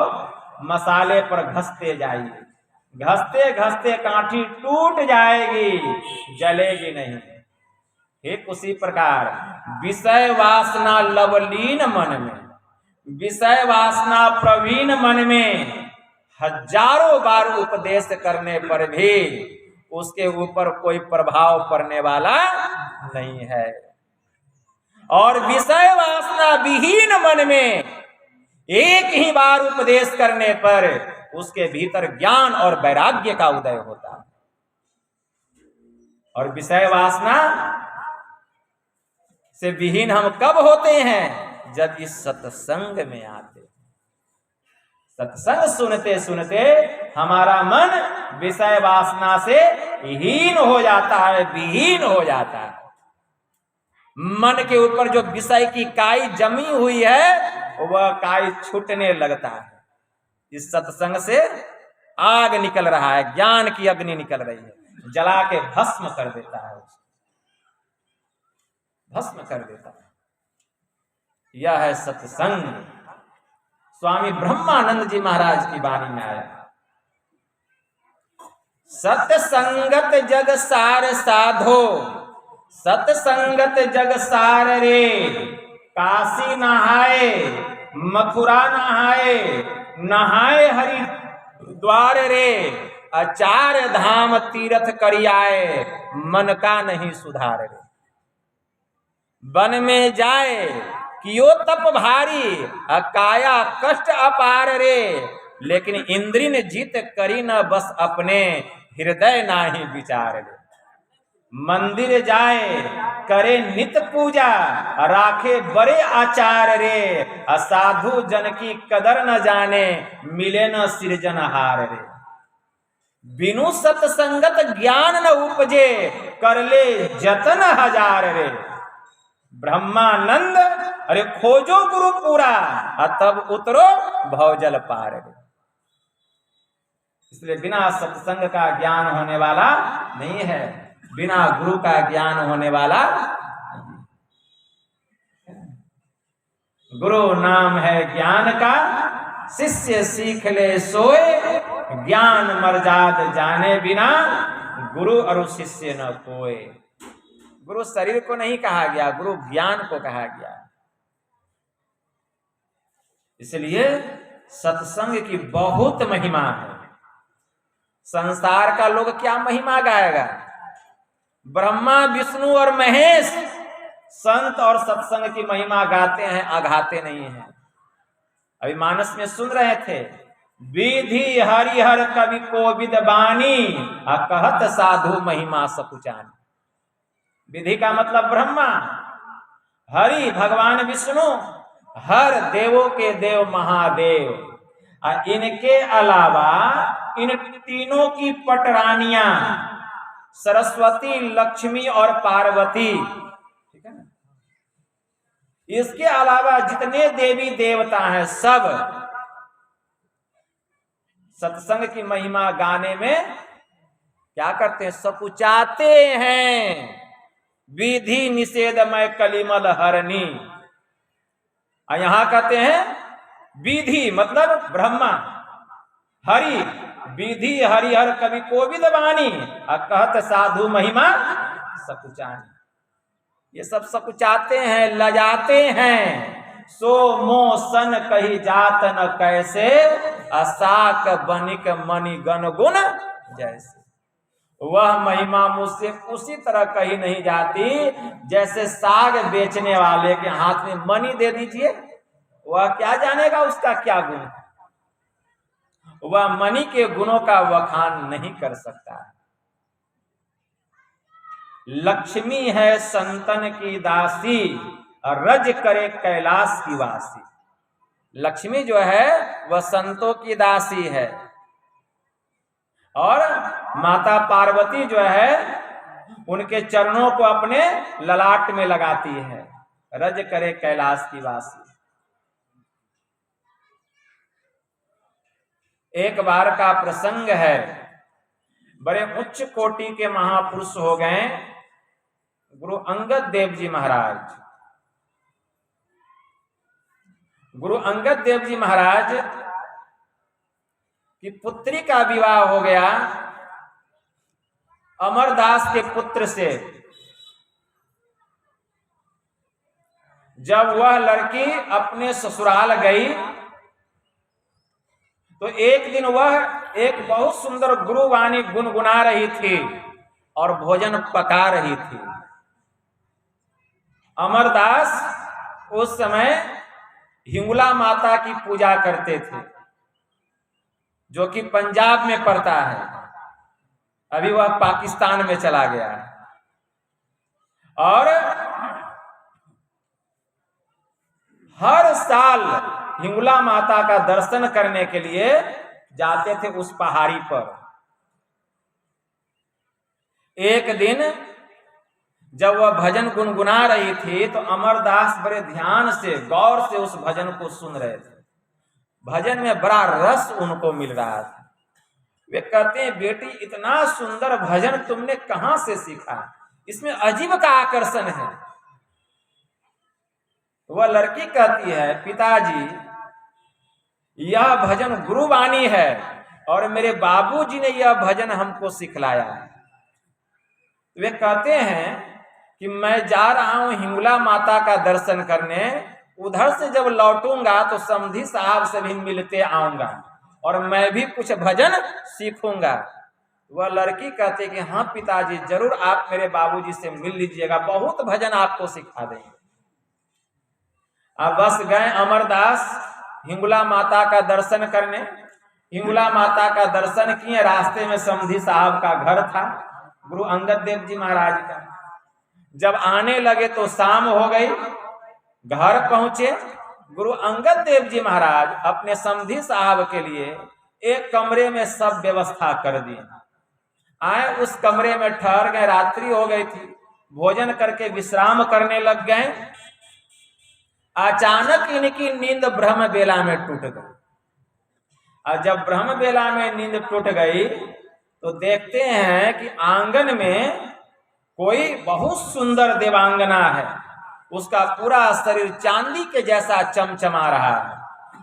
मसाले पर घसते जाइए, घसते घसते काठी टूट जाएगी, जलेगी नहीं। ठीक उसी प्रकार विषय वासना लवलीन मन में, विषय वासना प्रवीण मन में हजारों बार उपदेश करने पर भी उसके ऊपर कोई प्रभाव पड़ने वाला नहीं है। और विषय वासना विहीन मन में एक ही बार उपदेश करने पर उसके भीतर ज्ञान और वैराग्य का उदय होता है। और विषय वासना से विहीन हम कब होते हैं? जब इस सत्संग में आते। सत्संग सुनते सुनते हमारा मन विषय वासना से हीन हो जाता है, विहीन हो जाता है। मन के ऊपर जो विषय की काई जमी हुई है वह काई छूटने लगता है। इस सत्संग से आग निकल रहा है, ज्ञान की अग्नि निकल रही है, जला के भस्म कर देता है, भस्म कर देता है। यह है सत्संग। स्वामी ब्रह्मानंद जी महाराज की वाणी में आया, सत्संगत जग सार साधो, सत्संगत जग सार रे, काशी नहाए मथुरा नहाए, नहाए हरि द्वार रे, अचार धाम तीर्थ करियाए, मन का नहीं सुधार रे। वन में जाए कियो तप भारी, काया कष्ट अपार रे, लेकिन इंद्री ने जीत करी न बस अपने, हृदय नाही विचार रे। मंदिर जाए करे नित पूजा, राखे बड़े आचार रे, असाधु जन की कदर न जाने, मिले न सृजनहार रे। बिनु सत्संगत ज्ञान न उपजे, कर ले जतन हजार रे। ब्रह्मानंद अरे खोजो गुरु पूरा, तब उतरो भवजल पार रे। इसलिए बिना सत्संग का ज्ञान होने वाला नहीं है, बिना गुरु का ज्ञान होने वाला नहीं। गुरु नाम है ज्ञान का, शिष्य सीख ले सोए, ज्ञान मर्जाद जाने बिना, गुरु और शिष्य न कोय। गुरु शरीर को नहीं कहा गया, गुरु ज्ञान को कहा गया। इसलिए सत्संग की बहुत महिमा है। संसार का लोग क्या महिमा गाएगा? ब्रह्मा विष्णु और महेश संत और सत्संग की महिमा गाते हैं, अघाते नहीं हैं। अभी मानस में सुन रहे थे, विधि हरिहर कवि कोविद बानी, कहत साधु महिमा सकुचानी। विधि का मतलब ब्रह्मा, हरि भगवान विष्णु, हर देवों के देव महादेव, और इनके अलावा इन तीनों की पटरानियां सरस्वती, लक्ष्मी और पार्वती, ठीक है ना। इसके अलावा जितने देवी देवता हैं सब सत्संग की महिमा गाने में क्या करते हैं? सकुचाते हैं। विधि निषेधमय कलिमल हरणी, और यहां कहते हैं विधि मतलब ब्रह्मा, हरि विधि हरिहर कवि कोविद वाणी, कहत साधु महिमा सकुचानी। ये सब सकुचाते हैं, लजाते हैं। सो मोसन कही जात न कैसे, असाक बनिक मणि गण गुण जैसे। वह महिमा मुझसे उसी तरह कही नहीं जाती जैसे साग बेचने वाले के हाथ में मणि दे दीजिए, वह क्या जानेगा उसका क्या गुण है? वह मणि के गुणों का वखान नहीं कर सकता। लक्ष्मी है संतन की दासी, रज करे कैलाश की वासी। लक्ष्मी जो है वह संतों की दासी है, और माता पार्वती जो है उनके चरणों को अपने ललाट में लगाती है। रज करे कैलाश की वासी। एक बार का प्रसंग है, बड़े उच्च कोटि के महापुरुष हो गए गुरु अंगद देव जी महाराज। गुरु अंगद देव जी महाराज की पुत्री का विवाह हो गया अमरदास के पुत्र से। जब वह लड़की अपने ससुराल गई तो एक दिन वह एक बहुत सुंदर गुरुवाणी गुनगुना रही थी और भोजन पका रही थी। अमरदास उस समय हिंगुला माता की पूजा करते थे, जो कि पंजाब में पड़ता है। अभी वह पाकिस्तान में चला गया है। और हर साल हिंगुला माता का दर्शन करने के लिए जाते थे उस पहाड़ी पर। एक दिन जब वह भजन गुनगुना रही थी तो अमरदास बड़े ध्यान से गौर से उस भजन को सुन रहे थे। भजन में बड़ा रस उनको मिल रहा था। वे कहते हैं, बेटी इतना सुंदर भजन तुमने कहां से सीखा? इसमें अजीब का आकर्षण है। वह लड़की कहती है, पिताजी यह भजन गुरुवाणी है और मेरे बाबूजी ने यह भजन हमको सिखलाया है। वे कहते हैं कि मैं जा रहा हूं हिंगला माता का दर्शन करने, उधर से जब लौटूंगा तो समधी साहब से भी मिलते आऊंगा और मैं भी कुछ भजन सीखूंगा। वह लड़की कहते कि हाँ पिताजी, जरूर आप मेरे बाबूजी से मिल लीजिएगा, बहुत भजन आपको सिखा देंगे। अब बस गए अमरदास हिंगला माता का दर्शन करने। हिंगला माता का दर्शन किए, रास्ते में समधी साहब का घर था, गुरु अंगद देव जी महाराज का। जब आने लगे तो शाम हो गई, घर पहुंचे। गुरु अंगद देव जी महाराज अपने समधी साहब के लिए एक कमरे में सब व्यवस्था कर दी। आए उस कमरे में ठहर गए, रात्रि हो गई थी, भोजन करके विश्राम करने लग गए। अचानक इनकी नींद ब्रह्म बेला में टूट गई। और जब ब्रह्म बेला में नींद टूट गई तो देखते हैं कि आंगन में कोई बहुत सुंदर देवांगना है। उसका पूरा शरीर चांदी के जैसा चमचमा रहा है,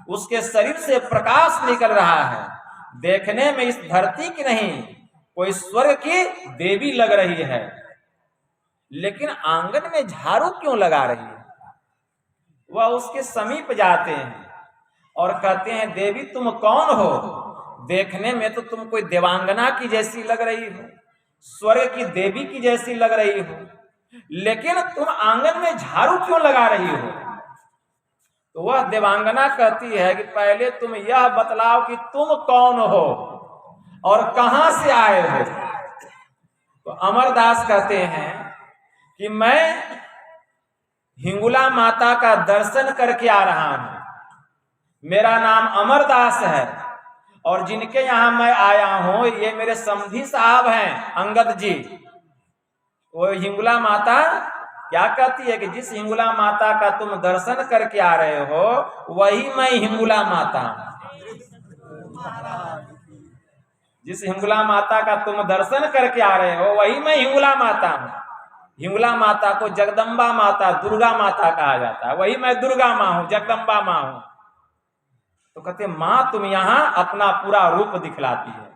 उसके शरीर से प्रकाश निकल रहा है। देखने में इस धरती की नहीं, कोई स्वर्ग की देवी लग रही है। लेकिन आंगन में झाड़ू क्यों लगा रही है? वह उसके समीप जाते हैं और कहते हैं, देवी तुम कौन हो? देखने में तो तुम कोई देवांगना की जैसी लग रही हो, स्वर्ग की देवी की जैसी लग रही हो, लेकिन तुम आंगन में झाड़ू क्यों लगा रही हो? तो वह देवांगना कहती है कि पहले तुम यह बतलाओ कि तुम कौन हो और कहां से आए हो। तो अमरदास कहते हैं कि मैं हिंगुला माता का दर्शन करके आ रहा हूं, मेरा नाम अमरदास है और जिनके यहां मैं आया हूं ये मेरे समधी साहब हैं अंगद जी। वो हिंगुला माता क्या कहती है कि जिस हिंगुला माता का तुम दर्शन करके आ रहे हो वही मैं हिंगुला माता हूं। जिस हिंगुला माता का तुम दर्शन करके आ रहे हो वही मैं हिंगुला माता हूं। हिंगुला माता को जगदम्बा माता, दुर्गा माता कहा जाता है, वही मैं दुर्गा माँ हूं, जगदम्बा माँ हूं। तो कहते माँ तुम यहां अपना पूरा रूप दिखलाती है।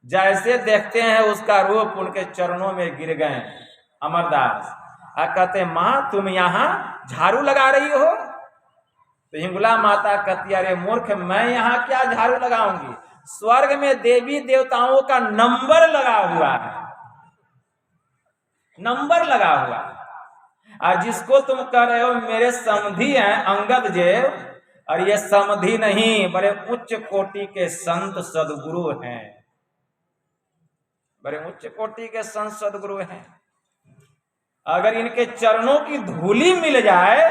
जैसे देखते हैं उसका रूप उनके चरणों में गिर गए अमरदास। कहते माँ तुम यहाँ झाड़ू लगा रही हो? तो हिंगुला माता कहती अरे मूर्ख, मैं यहाँ क्या झाड़ू लगाऊंगी? स्वर्ग में देवी देवताओं का नंबर लगा हुआ है, नंबर लगा हुआ है। जिसको तुम कह रहे हो मेरे समधी हैं अंगद जी, और ये समधी नहीं, बड़े उच्च कोटि के संत सदगुरु हैं, बड़े उच्च कोटि के संत सदगुरु हैं। अगर इनके चरणों की धूली मिल जाए,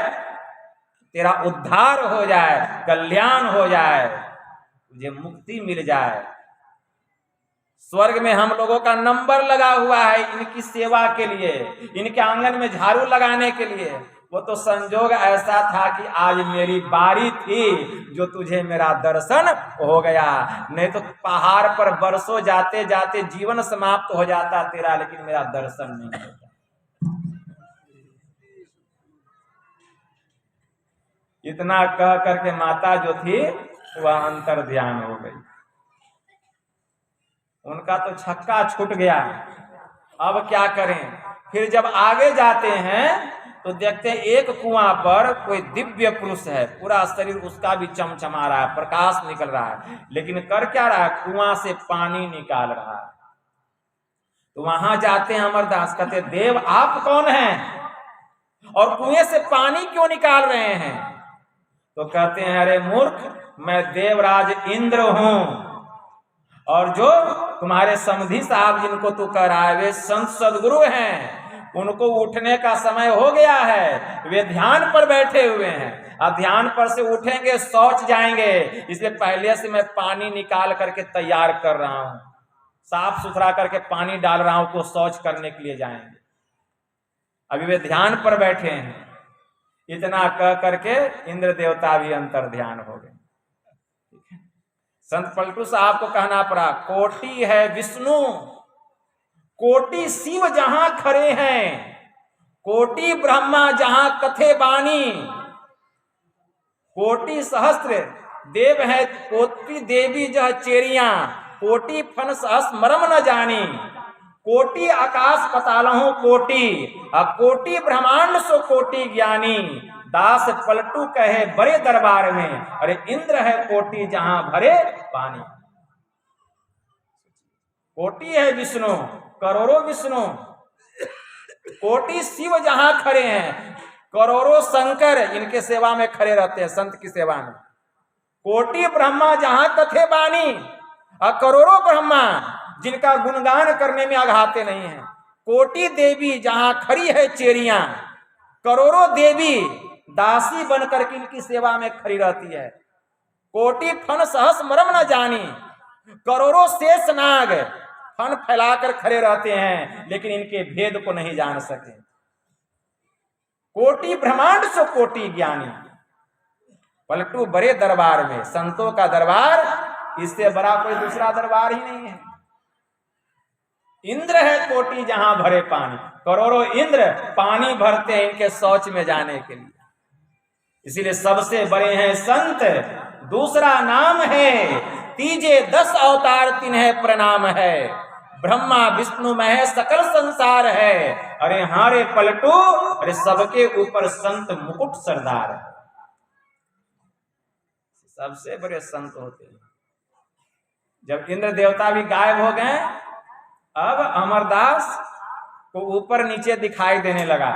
तेरा उद्धार हो जाए, कल्याण हो जाए, तुझे मुक्ति मिल जाए। स्वर्ग में हम लोगों का नंबर लगा हुआ है इनकी सेवा के लिए, इनके आंगन में झाड़ू लगाने के लिए। वो तो संजोग ऐसा था कि आज मेरी बारी थी जो तुझे मेरा दर्शन हो गया, नहीं तो पहाड़ पर बरसों जाते जाते जीवन समाप्त हो जाता तेरा, लेकिन मेरा दर्शन नहीं होता। इतना कह करके माता जो थी वह अंतर ध्यान हो गई, उनका तो छक्का छूट गया। अब क्या करें? फिर जब आगे जाते हैं तो देखते हैं एक कुआं पर कोई दिव्य पुरुष है, पूरा शरीर उसका भी चमचमा रहा है, प्रकाश निकल रहा है, लेकिन कर क्या रहा है? कुआं से पानी निकाल रहा है। तो वहां जाते हैं अमरदास, कहते देव आप कौन हैं और कुएं से पानी क्यों निकाल रहे हैं? तो कहते हैं अरे मूर्ख, मैं देवराज इंद्र हूं और जो तुम्हारे समधी साहब जिनको तू कह रहा है वे संत सदगुरु हैं, उनको उठने का समय हो गया है, वे ध्यान पर बैठे हुए हैं, अब ध्यान पर से उठेंगे शौच जाएंगे, इसलिए पहले से मैं पानी निकाल करके तैयार कर रहा हूं, साफ सुथरा करके पानी डाल रहा हूं, को शौच करने के लिए जाएंगे, अभी वे ध्यान पर बैठे हैं। इतना कह करके इंद्र देवता भी अंतर ध्यान हो गए। संत पलटू साहब को कहना पड़ा, कोटि है विष्णु, कोटि शिव जहां खड़े हैं, कोटि ब्रह्मा जहां कथे बानी, कोटि सहस्त्र देव है कोटि देवी जह चेरिया, कोटि फन सहस मरम न जानी। कोटि आकाश पतालहु कोटि, कोटि ब्रह्मांड सो कोटि ज्ञानी। दास पलटू कहे बड़े दरबार में, अरे इंद्र है कोटि जहां भरे पानी। कोटि है विष्णु, करोड़ों विष्णु, कोटि शिव जहां खड़े हैं, करोड़ों शंकर इनके सेवा में खड़े रहते हैं, संत की सेवा में। कोटि ब्रह्मा जहां कथे बानी, और करोड़ों ब्रह्मा जिनका गुणगान करने में अघाते नहीं है। कोटि देवी जहां खड़ी है चेरिया, करोड़ों देवी दासी बनकर के इनकी सेवा में खड़ी रहती है। कोटि फन सहस मरम न जानी, करोड़ों शेष नाग फन फैलाकर खड़े रहते हैं, लेकिन इनके भेद को नहीं जान सके। कोटि ब्रह्मांड सो कोटि ज्ञानी। पलटू बड़े दरबार में, संतों का दरबार, इससे बड़ा कोई दूसरा दरबार ही नहीं है। इंद्र है कोटि जहां भरे पानी, करोड़ों इंद्र पानी भरते हैं इनके शौच में जाने के लिए। इसीलिए सबसे बड़े हैं संत, दूसरा नाम है तीजे 10 अवतार तिन्हें प्रणाम है। ब्रह्मा विष्णु महेश सकल संसार है, अरे हारे पलटू, अरे सबके ऊपर संत मुकुट सरदार है। सबसे बड़े संत होते हैं। जब इंद्र देवता भी गायब हो गए, अब अमरदास को ऊपर नीचे दिखाई देने लगा।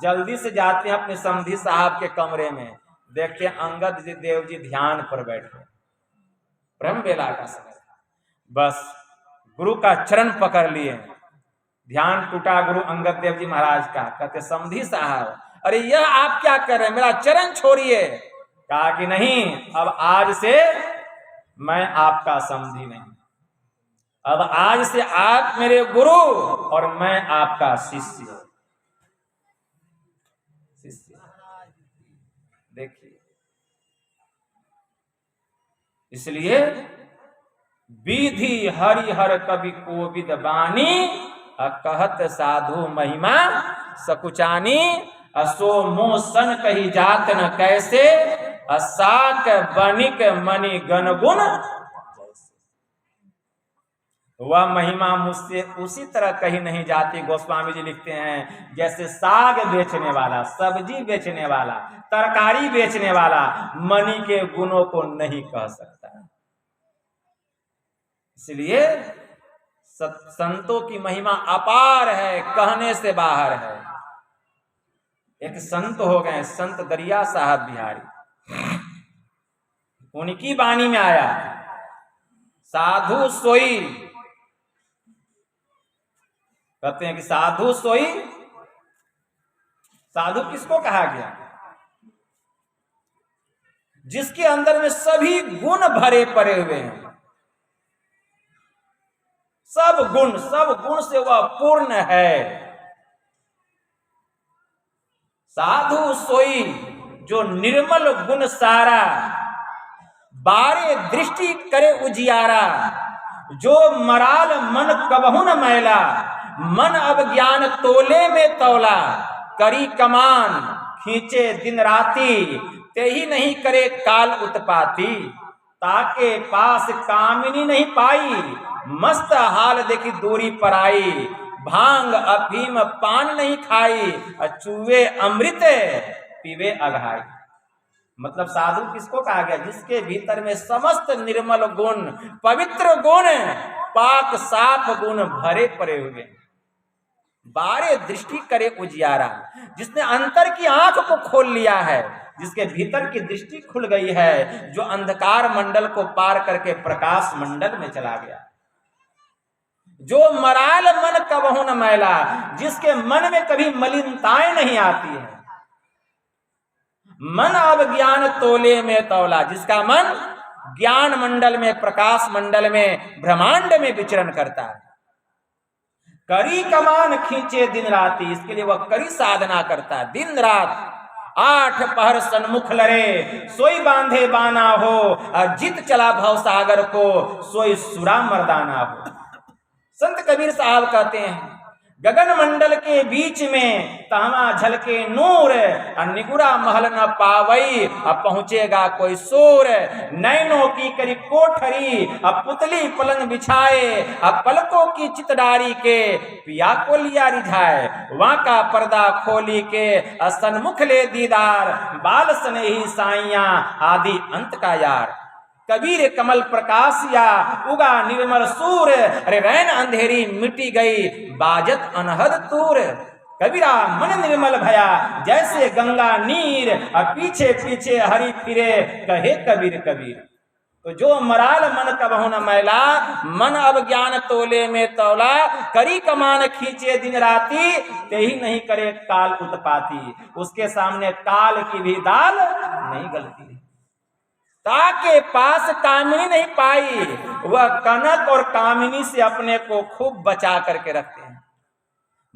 जल्दी से जाते हैं अपने समधी साहब के कमरे में, देखते हैं अंगद जी देव जी ध्यान पर बैठे, ब्रह्म बेला का समय। बस गुरु का चरण पकड़ लिए, ध्यान टूटा गुरु अंगद देव जी महाराज का। कहते समधी साहब, अरे यह आप क्या कर रहे हैं, मेरा चरण छोड़िए। कहा कि नहीं, अब आज से मैं आपका समधी नहीं, अब आज से आप मेरे गुरु और मैं आपका शिष्य। देखिए, इसलिए विधि हरिहर कवि कोविद बानी, कहत साधु महिमा सकुचानी। असो मोसन कही जात न कैसे, असाक बनिक मणि गणगुण। वह महिमा मुझसे उसी तरह कही नहीं जाती, गोस्वामी जी लिखते हैं, जैसे साग बेचने वाला, सब्जी बेचने वाला, तरकारी बेचने वाला मणि के गुणों को नहीं कह सकता। इसलिए संतों की महिमा अपार है, कहने से बाहर है। एक संत हो गए, संत दरिया साहब बिहारी, उनकी वाणी में आया साधु सोई। कहते हैं कि साधु सोई, साधु किसको कहा गया? जिसके अंदर में सभी गुण भरे पड़े हुए हैं, सब गुण से वह पूर्ण है। साधु सोई जो निर्मल गुण सारा, बारे दृष्टि करे उजियारा। जो मराल मन कबहु न मैला, मन अब ज्ञान तोले में तौला। करी कमान खींचे दिन राती, ते ही नहीं करे काल उत्पाती। ताके पास कामिनी नहीं पाई, मस्त हाल देखी दूरी पर आई। भांग अफीम पान नहीं खाई, चूहे अमृत पीवे अघाई। मतलब साधु किसको कहा गया? जिसके भीतर में समस्त निर्मल गुण, पवित्र गुण, पाक साफ गुण भरे पड़े हुए, बारे दृष्टि करे उजियारा। जिसने अंतर की आंख को खोल लिया है, जिसके भीतर की दृष्टि खुल गई है, जो अंधकार मंडल को पार करके प्रकाश मंडल में चला गया। जो मराल मन कबहु न मैला, जिसके मन में कभी मलिनताएं नहीं आती है। मन अब ज्ञान तोले में तौला, जिसका मन ज्ञान मंडल में, प्रकाश मंडल में, ब्रह्मांड में विचरण करता है। करी कमान खींचे दिन राती, इसके लिए वह करी साधना करता है। दिन रात 8 पहर सन्मुख लड़े, सोई बांधे बाना हो। जित चला भव सागर को, सोई सुरा मर्दाना हो। संत कबीर साहब कहते हैं, गगन मंडल के बीच में तहमा झलके नूर, निगुरा महल न पावई, अब पहुंचेगा कोई सूर। नैनों की करी कोठरी, अब पुतली पलंग बिछाए, अब पलकों की चितडारी के पिया को लिया रिझाए। वहां का पर्दा खोली के सन्मुख ले दीदार, बाल स्नेही साइया आदि अंत का यार। कबीर कमल प्रकाश या उगा निर्मल सूर, अरे रैन अंधेरी मिटी गई बाजत अनहद तूर। कबीरा मन निर्मल भया जैसे गंगा नीर, और पीछे पीछे हरि फिरे कहे कबीर कबीर। तो जो मराल मन कबहु न मैला, मन अब ज्ञान तोले में तौला। करी कमान खींचे दिन राती, ते ही नहीं करे काल उत्पाती। उसके सामने काल की भी दाल नहीं गलती। ताके पास कामिनी नहीं पाई, वह कनक और कामिनी से अपने को खूब बचा करके रखते हैं।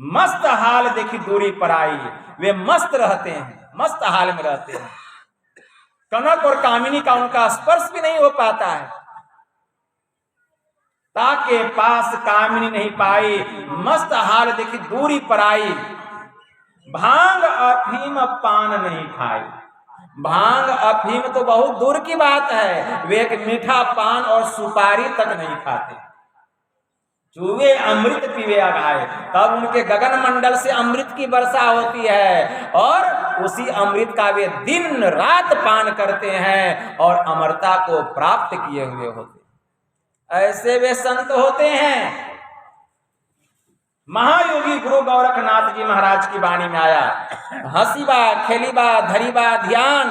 मस्त हाल देखी दूरी पर आई, वे मस्त रहते हैं, मस्त हाल में रहते हैं। कनक और कामिनी का उनका स्पर्श भी नहीं हो पाता है। ताके पास कामिनी नहीं पाई, मस्त हाल देखी दूरी पर आई। भांग अफीम पान नहीं खाई। भांग अफीम तो बहुत दूर की बात है, वे एक मीठा पान और सुपारी तक नहीं खाते। चूहे अमृत पीवे अघाए, तब उनके गगन मंडल से अमृत की वर्षा होती है, और उसी अमृत का वे दिन रात पान करते हैं और अमरता को प्राप्त किए हुए होते। ऐसे वे संत होते हैं। महायोगी गुरु गोरखनाथ जी महाराज की वाणी में आया, हसीबा खेलीबा धरीबा ध्यान,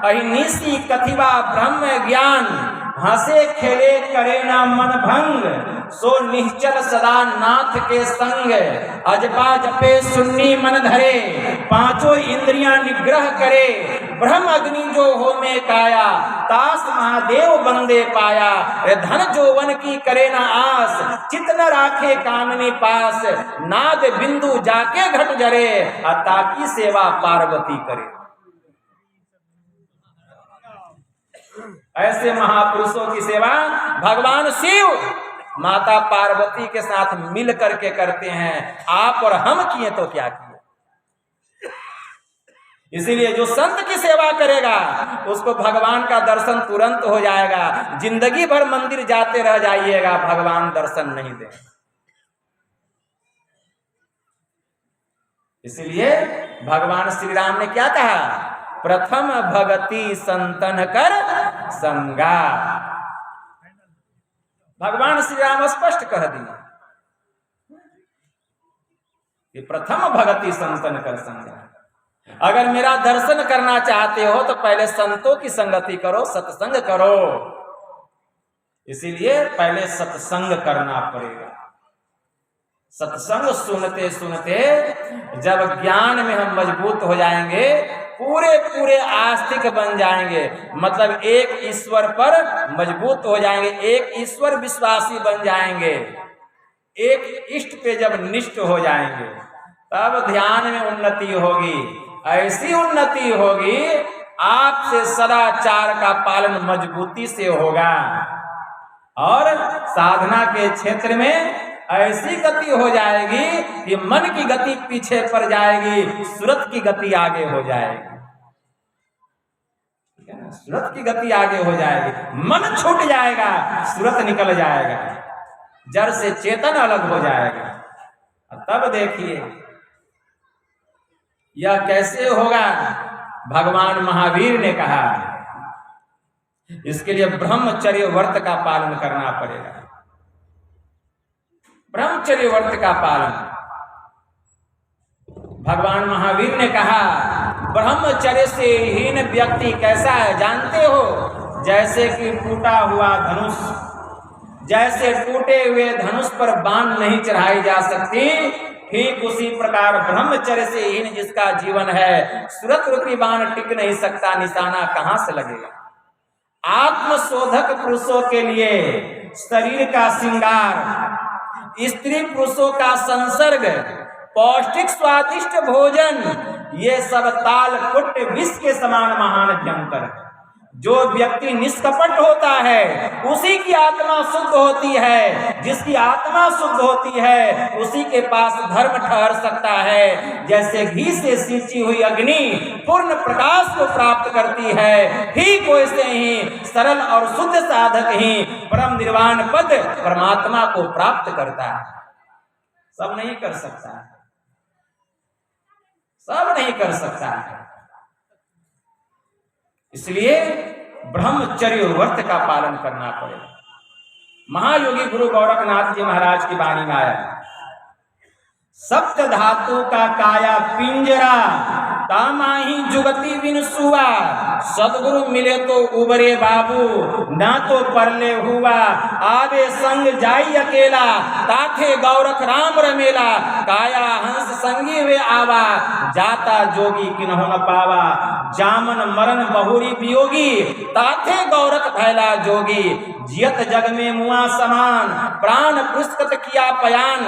अहिनिसी कथिबा ब्रह्म ज्ञान। हंसे खेले करे ना मन भंग, सो निश्चल सदा नाथ के संग। अजपा जपे सुन्नी मन धरे, पांचों इंद्रियां निग्रह करे। ब्रह्म अग्नि जो हो में काया, तास महादेव बंदे पाया। धन जोवन की करे ना आस, चित न राखे कामनी पास। नाद बिंदु जाके घट जरे, ताकि सेवा पार्वती करे। ऐसे महापुरुषों की सेवा भगवान शिव माता पार्वती के साथ मिल करके करते हैं। आप और हम किए तो क्या किए। इसीलिए जो संत की सेवा करेगा उसको भगवान का दर्शन तुरंत हो जाएगा। जिंदगी भर मंदिर जाते रह जाइएगा, भगवान दर्शन नहीं दे। इसलिए भगवान श्री राम ने क्या कहा, प्रथम भगति संतन कर संगा। भगवान श्री राम स्पष्ट कह दिए कि प्रथम भगति संतन कर संगा। अगर मेरा दर्शन करना चाहते हो तो पहले संतों की संगति करो, सत्संग करो। इसीलिए पहले सत्संग करना पड़ेगा। सत्संग सुनते सुनते जब ज्ञान में हम मजबूत हो जाएंगे, पूरे पूरे आस्तिक बन जाएंगे, मतलब एक ईश्वर पर मजबूत हो जाएंगे, एक ईश्वर विश्वासी बन जाएंगे, एक इष्ट पे जब निष्ठ हो जाएंगे, तब ध्यान में उन्नति होगी। ऐसी उन्नति होगी आपसे सदाचार का पालन मजबूती से होगा, और साधना के क्षेत्र में ऐसी गति हो जाएगी कि मन की गति पीछे पड़ जाएगी, सूरत की गति आगे हो जाएगी। सूरत की गति आगे हो जाएगी, मन छूट जाएगा, सूरत निकल जाएगा, जड़ से चेतन अलग हो जाएगा। तब देखिए यह कैसे होगा। भगवान महावीर ने कहा इसके लिए ब्रह्मचर्य व्रत का पालन करना पड़ेगा। ब्रह्मचर्य व्रत का पालन भगवान महावीर ने कहा, ब्रह्मचर्य से हीन व्यक्ति कैसा है जानते हो, जैसे कि टूटा हुआ धनुष, जैसे टूटे हुए धनुष पर बाण नहीं चढ़ाई जा सकती, ठीक उसी प्रकार ब्रह्मचर्य से हीन जिसका जीवन है, सूरत रूपी बाण टिक नहीं सकता, निशाना कहां से लगेगा। आत्मशोधक पुरुषों के लिए शरीर का श्रृंगार, स्त्री पुरुषों का संसर्ग, पौष्टिक स्वादिष्ट भोजन, ये सब ताल कुट विष के समान महान जंतर है। जो व्यक्ति निष्कपट होता है उसी की आत्मा शुद्ध होती है। जिसकी आत्मा शुद्ध होती है उसी के पास धर्म ठहर सकता है। जैसे घी से सिंची हुई अग्नि पूर्ण प्रकाश को प्राप्त करती है, ठीक वैसे ही सरल और शुद्ध साधक ही परम निर्वाण पद परमात्मा को प्राप्त करता है। सब नहीं कर सकता है, सब नहीं कर सकता है। इसलिए ब्रह्मचर्य व्रत का पालन करना पड़ेगा। महायोगी गुरु गोरखनाथ जी महाराज की वाणी में आया, सप्त धातु का काया पिंजरा तामाही जुगती बिन सुआ। सदगुरु मिले तो उबरे बाबू, ना तो परले हुआ। आवे संग जाई अकेला, ताथे गौरख राम रमेला। काया हंस संगी वे आवा, जाता जोगी किन्हों न पावा। जामन मरण बहुरी वियोगी, ताथे गौरख भैला जोगी। जियत जग में मुआ समान, प्राण पुष्कत किया पयान।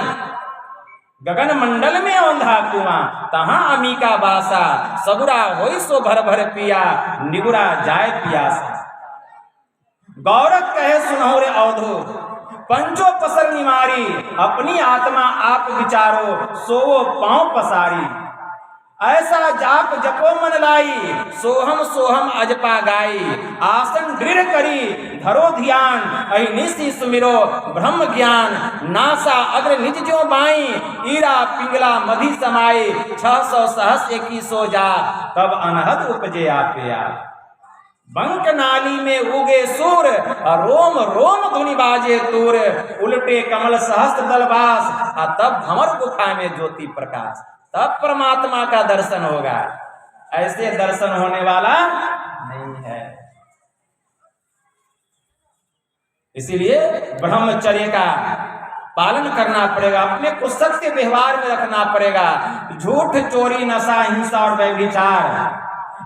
गगन मंडल में औंधा कुआं, तहां अमीका बासा। सबुरा होई सो भर भर पिया, निगुरा जाए पियासा। गौरख कहे सुनहो रे अवधो, पंचो पसर निमारी। अपनी आत्मा आप विचारो, सोवो पांव पसारी। ऐसा जाप जपो मन लाई, सोहम सोहम अजपा गाई। आसन दृढ़ करी धरो ध्यान, अहिनिशि सुमिरो ब्रह्म ज्ञान। नासा अग्र निज जो बाई, ईरा पिंगला मधि समाई। 600 सहस 2100 जा, तब अनहद उपजे आपे आप। बंक नाली में उगे सूर, रोम रोम धुनि बाजे तूर। उलटे कमल सहस्त्र दलवास, तब भंवर गुफा में ज्योति प्रकाश। तब परमात्मा का दर्शन होगा, ऐसे दर्शन होने वाला नहीं है। इसीलिए ब्रह्मचर्य का पालन करना पड़ेगा, अपने को सत्य व्यवहार में रखना पड़ेगा। झूठ, चोरी, नशा, हिंसा और व्यभिचार,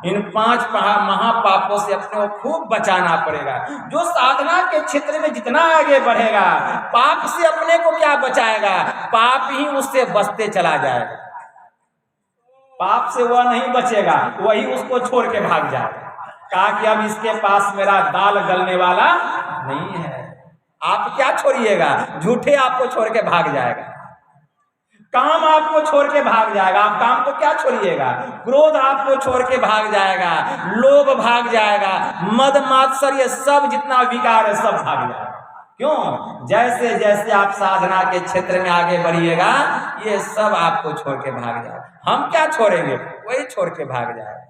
इन 5 महापापों से अपने को खूब बचाना पड़ेगा। जो साधना के क्षेत्र में जितना आगे बढ़ेगा, पाप से अपने को क्या बचाएगा? पाप ही उससे बचते चला जाएगा। पाप से वह नहीं बचेगा, वही उसको छोड़ के भाग जाएगा। कहा कि अब इसके पास मेरा दाल गलने वाला नहीं है। आप क्या छोड़िएगा? झूठे आपको छोड़ के भाग जाएगा, काम आपको छोड़ के भाग जाएगा। आप काम को क्या छोड़िएगा? क्रोध आपको छोड़ के भाग जाएगा, लोभ भाग जाएगा, मद मात्सर्य सब जितना विकार है सब भाग जाएगा। क्यों? जैसे जैसे आप साधना के क्षेत्र में आगे बढ़िएगा, ये सब आपको छोड़ के भाग जाएगा। हम क्या छोड़ेंगे? वही छोड़ के भाग जाएगा।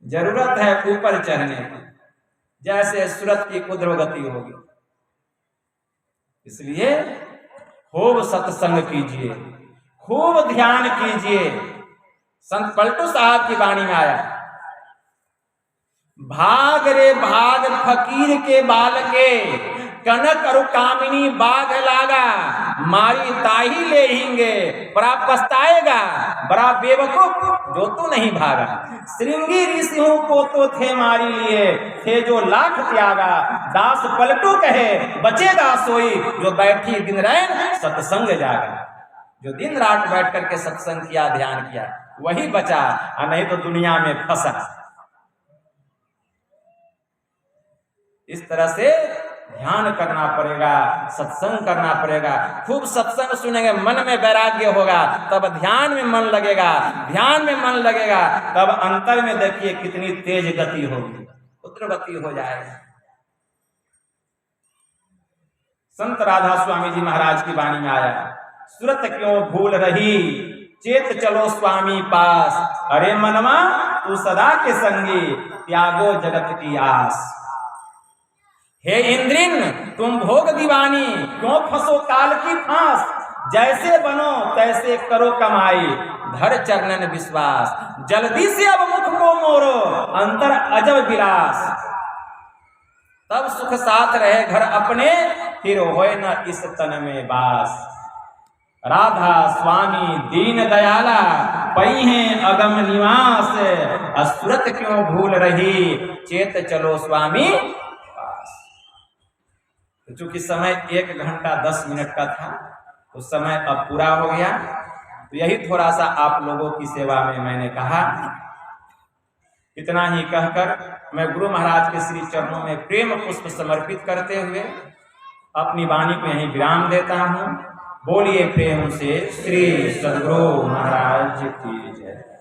जरूरत है ऊपर चढ़ने की, जैसे सूरत की उद्रगति होगी। इसलिए खूब सत्संग कीजिए, खूब ध्यान कीजिए। संत पलटू साहब की वाणी में आया, भाग रे भाग फकीर के बाल के। कनक और कामिनी बाघ लागा, मारी ताही ले हिंगे। बड़ा पछताएगा, बड़ा बेवकूफ जो तू नहीं भागा। श्रृंगी ऋषियों को तो थे मारी लिए, थे जो लाख त्यागा। दास पलटू कहे बचेगा सोई, जो बैठी दिन रैन सत्संग जागा। जो दिन रात बैठ करके सत्संग किया, ध्यान किया, वही बचा, और नहीं तो दुनिया में फंसा। इस तरह से ध्यान करना पड़ेगा, सत्संग करना पड़ेगा। खूब सत्संग सुनेंगे, मन में वैराग्य होगा, तब ध्यान में मन लगेगा। ध्यान में मन लगेगा तब अंतर में देखिए कितनी तेज गति होगी, उग्रगति हो जाएगी। संत राधा स्वामी जी महाराज की वाणी में आया, सूरत क्यों भूल रही, चेत चलो स्वामी पास। अरे मनवा तू सदा के संगी, त्यागो जगत की आस। हे इंद्रिन तुम भोग दीवानी, क्यों फंसो काल की फांस। जैसे बनो तैसे करो कमाई, धर चरणन विश्वास। जल्दी से अब मुख को मोरो, अंतर अजब विलास। तब सुख साथ रहे घर अपने, फिर होए न इस तन में बास। राधा स्वामी दीन दयाला, पई अगम निवास। असुरत क्यों भूल रही, चेत चलो स्वामी। चूंकि समय 1 घंटा 10 मिनट का था, उस समय अब पूरा हो गया, तो यही थोड़ा सा आप लोगों की सेवा में मैंने कहा इतना ही कहकर मैं गुरु महाराज के श्री चरणों में प्रेम पुष्प समर्पित करते हुए अपनी वाणी को यहीं विराम देता हूँ। बोलिए प्रेम से श्री सद्गुरु महाराज की जय।